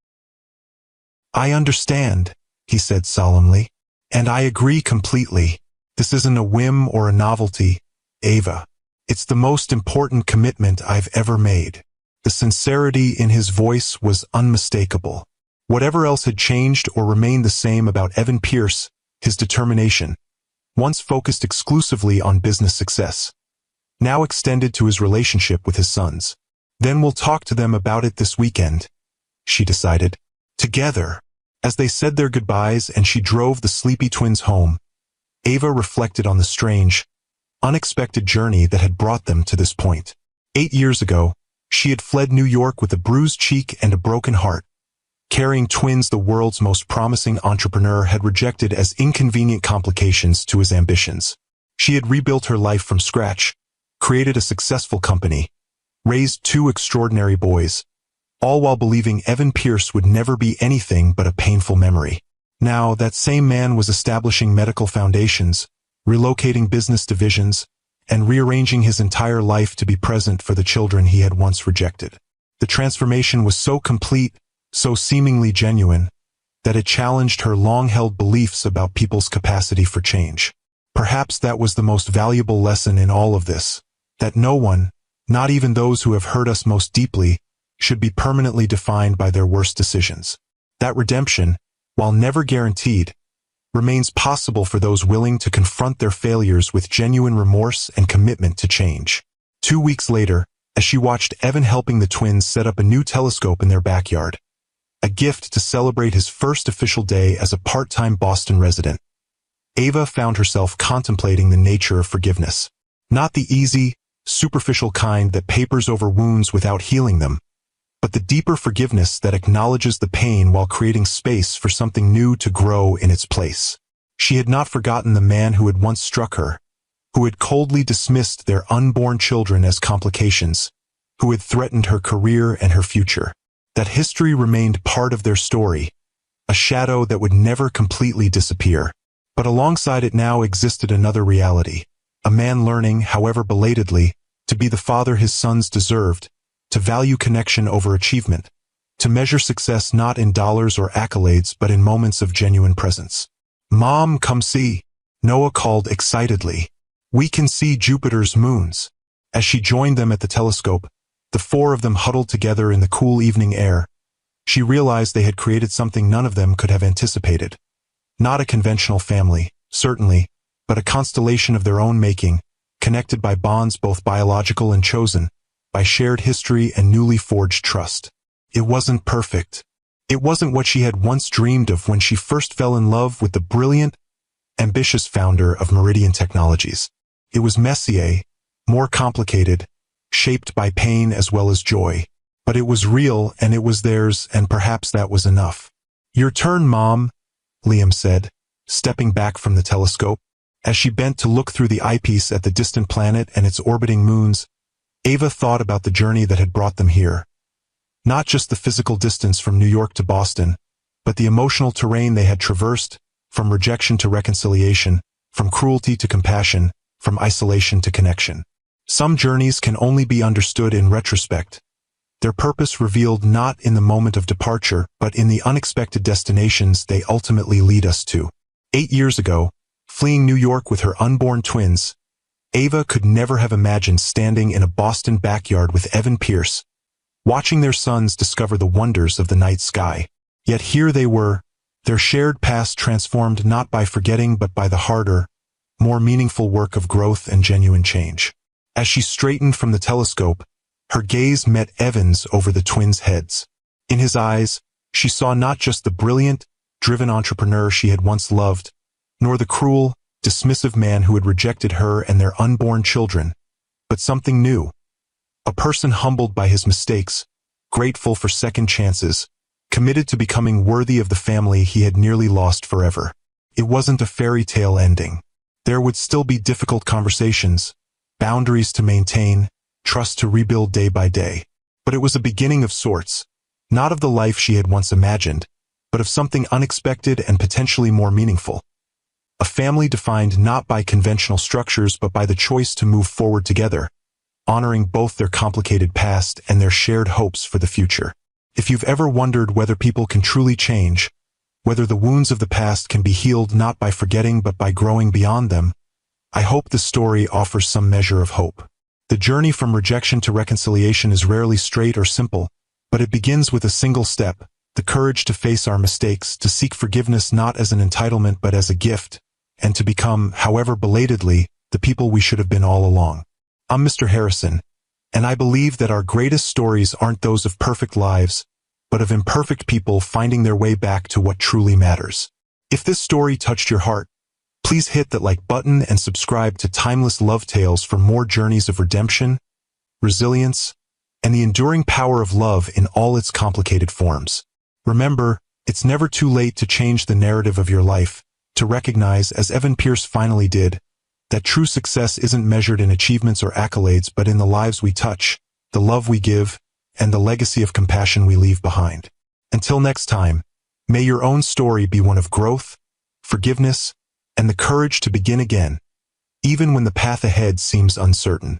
"I understand," he said solemnly, "and I agree completely. This isn't a whim or a novelty, Ava. It's the most important commitment I've ever made." The sincerity in his voice was unmistakable. Whatever else had changed or remained the same about Evan Pierce, his determination, once focused exclusively on business success, now extended to his relationship with his sons. "Then we'll talk to them about it this weekend," she decided. Together, as they said their goodbyes and she drove the sleepy twins home, Ava reflected on the strange, unexpected journey that had brought them to this point. 8 years ago, she had fled New York with a bruised cheek and a broken heart, carrying twins the world's most promising entrepreneur had rejected as inconvenient complications to his ambitions. She had rebuilt her life from scratch, created a successful company, raised 2 extraordinary boys, all while believing Evan Pierce would never be anything but a painful memory. Now, that same man was establishing medical foundations, relocating business divisions, and rearranging his entire life to be present for the children he had once rejected. The transformation was so complete, so seemingly genuine, that it challenged her long-held beliefs about people's capacity for change. Perhaps that was the most valuable lesson in all of this, that no one, not even those who have hurt us most deeply, should be permanently defined by their worst decisions. That redemption, while never guaranteed, remains possible for those willing to confront their failures with genuine remorse and commitment to change. 2 weeks later, as she watched Evan helping the twins set up a new telescope in their backyard, a gift to celebrate his first official day as a part-time Boston resident, Ava found herself contemplating the nature of forgiveness. Not the easy, superficial kind that papers over wounds without healing them, but the deeper forgiveness that acknowledges the pain while creating space for something new to grow in its place. She had not forgotten the man who had once struck her, who had coldly dismissed their unborn children as complications, who had threatened her career and her future. That history remained part of their story, a shadow that would never completely disappear. But alongside it now existed another reality, a man learning, however belatedly, to be the father his sons deserved, to value connection over achievement, to measure success not in dollars or accolades but in moments of genuine presence. "Mom, come see," Noah called excitedly. "We can see Jupiter's moons." As she joined them at the telescope, the 4 of them huddled together in the cool evening air, she realized they had created something none of them could have anticipated. Not a conventional family, certainly, but a constellation of their own making, connected by bonds both biological and chosen, by shared history and newly forged trust. It wasn't perfect. It wasn't what she had once dreamed of when she first fell in love with the brilliant, ambitious founder of Meridian Technologies. It was messier, more complicated, shaped by pain as well as joy. But it was real and it was theirs, and perhaps that was enough. "Your turn, Mom," Liam said, stepping back from the telescope. As she bent to look through the eyepiece at the distant planet and its orbiting moons, Ava thought about the journey that had brought them here. Not just the physical distance from New York to Boston, but the emotional terrain they had traversed, from rejection to reconciliation, from cruelty to compassion, from isolation to connection. Some journeys can only be understood in retrospect, their purpose revealed not in the moment of departure, but in the unexpected destinations they ultimately lead us to. 8 years ago, fleeing New York with her unborn twins, Ava could never have imagined standing in a Boston backyard with Evan Pierce, watching their sons discover the wonders of the night sky. Yet here they were, their shared past transformed not by forgetting but by the harder, more meaningful work of growth and genuine change. As she straightened from the telescope, her gaze met Evan's over the twins' heads. In his eyes, she saw not just the brilliant, driven entrepreneur she had once loved, nor the cruel, dismissive man who had rejected her and their unborn children, but something new. A person humbled by his mistakes, grateful for second chances, committed to becoming worthy of the family he had nearly lost forever. It wasn't a fairy tale ending. There would still be difficult conversations, boundaries to maintain, trust to rebuild day by day. But it was a beginning of sorts, not of the life she had once imagined, but of something unexpected and potentially more meaningful. A family defined not by conventional structures but by the choice to move forward together, honoring both their complicated past and their shared hopes for the future. If you've ever wondered whether people can truly change, whether the wounds of the past can be healed not by forgetting but by growing beyond them, I hope this story offers some measure of hope. The journey from rejection to reconciliation is rarely straight or simple, but it begins with a single step, the courage to face our mistakes, to seek forgiveness not as an entitlement but as a gift, and to become, however belatedly, the people we should have been all along. I'm Mr. Harrison, and I believe that our greatest stories aren't those of perfect lives, but of imperfect people finding their way back to what truly matters. If this story touched your heart, please hit that like button and subscribe to Timeless Love Tales for more journeys of redemption, resilience, and the enduring power of love in all its complicated forms. Remember, it's never too late to change the narrative of your life, to recognize, as Evan Pierce finally did, that true success isn't measured in achievements or accolades but in the lives we touch, the love we give, and the legacy of compassion we leave behind. Until next time, may your own story be one of growth, forgiveness, and the courage to begin again, even when the path ahead seems uncertain.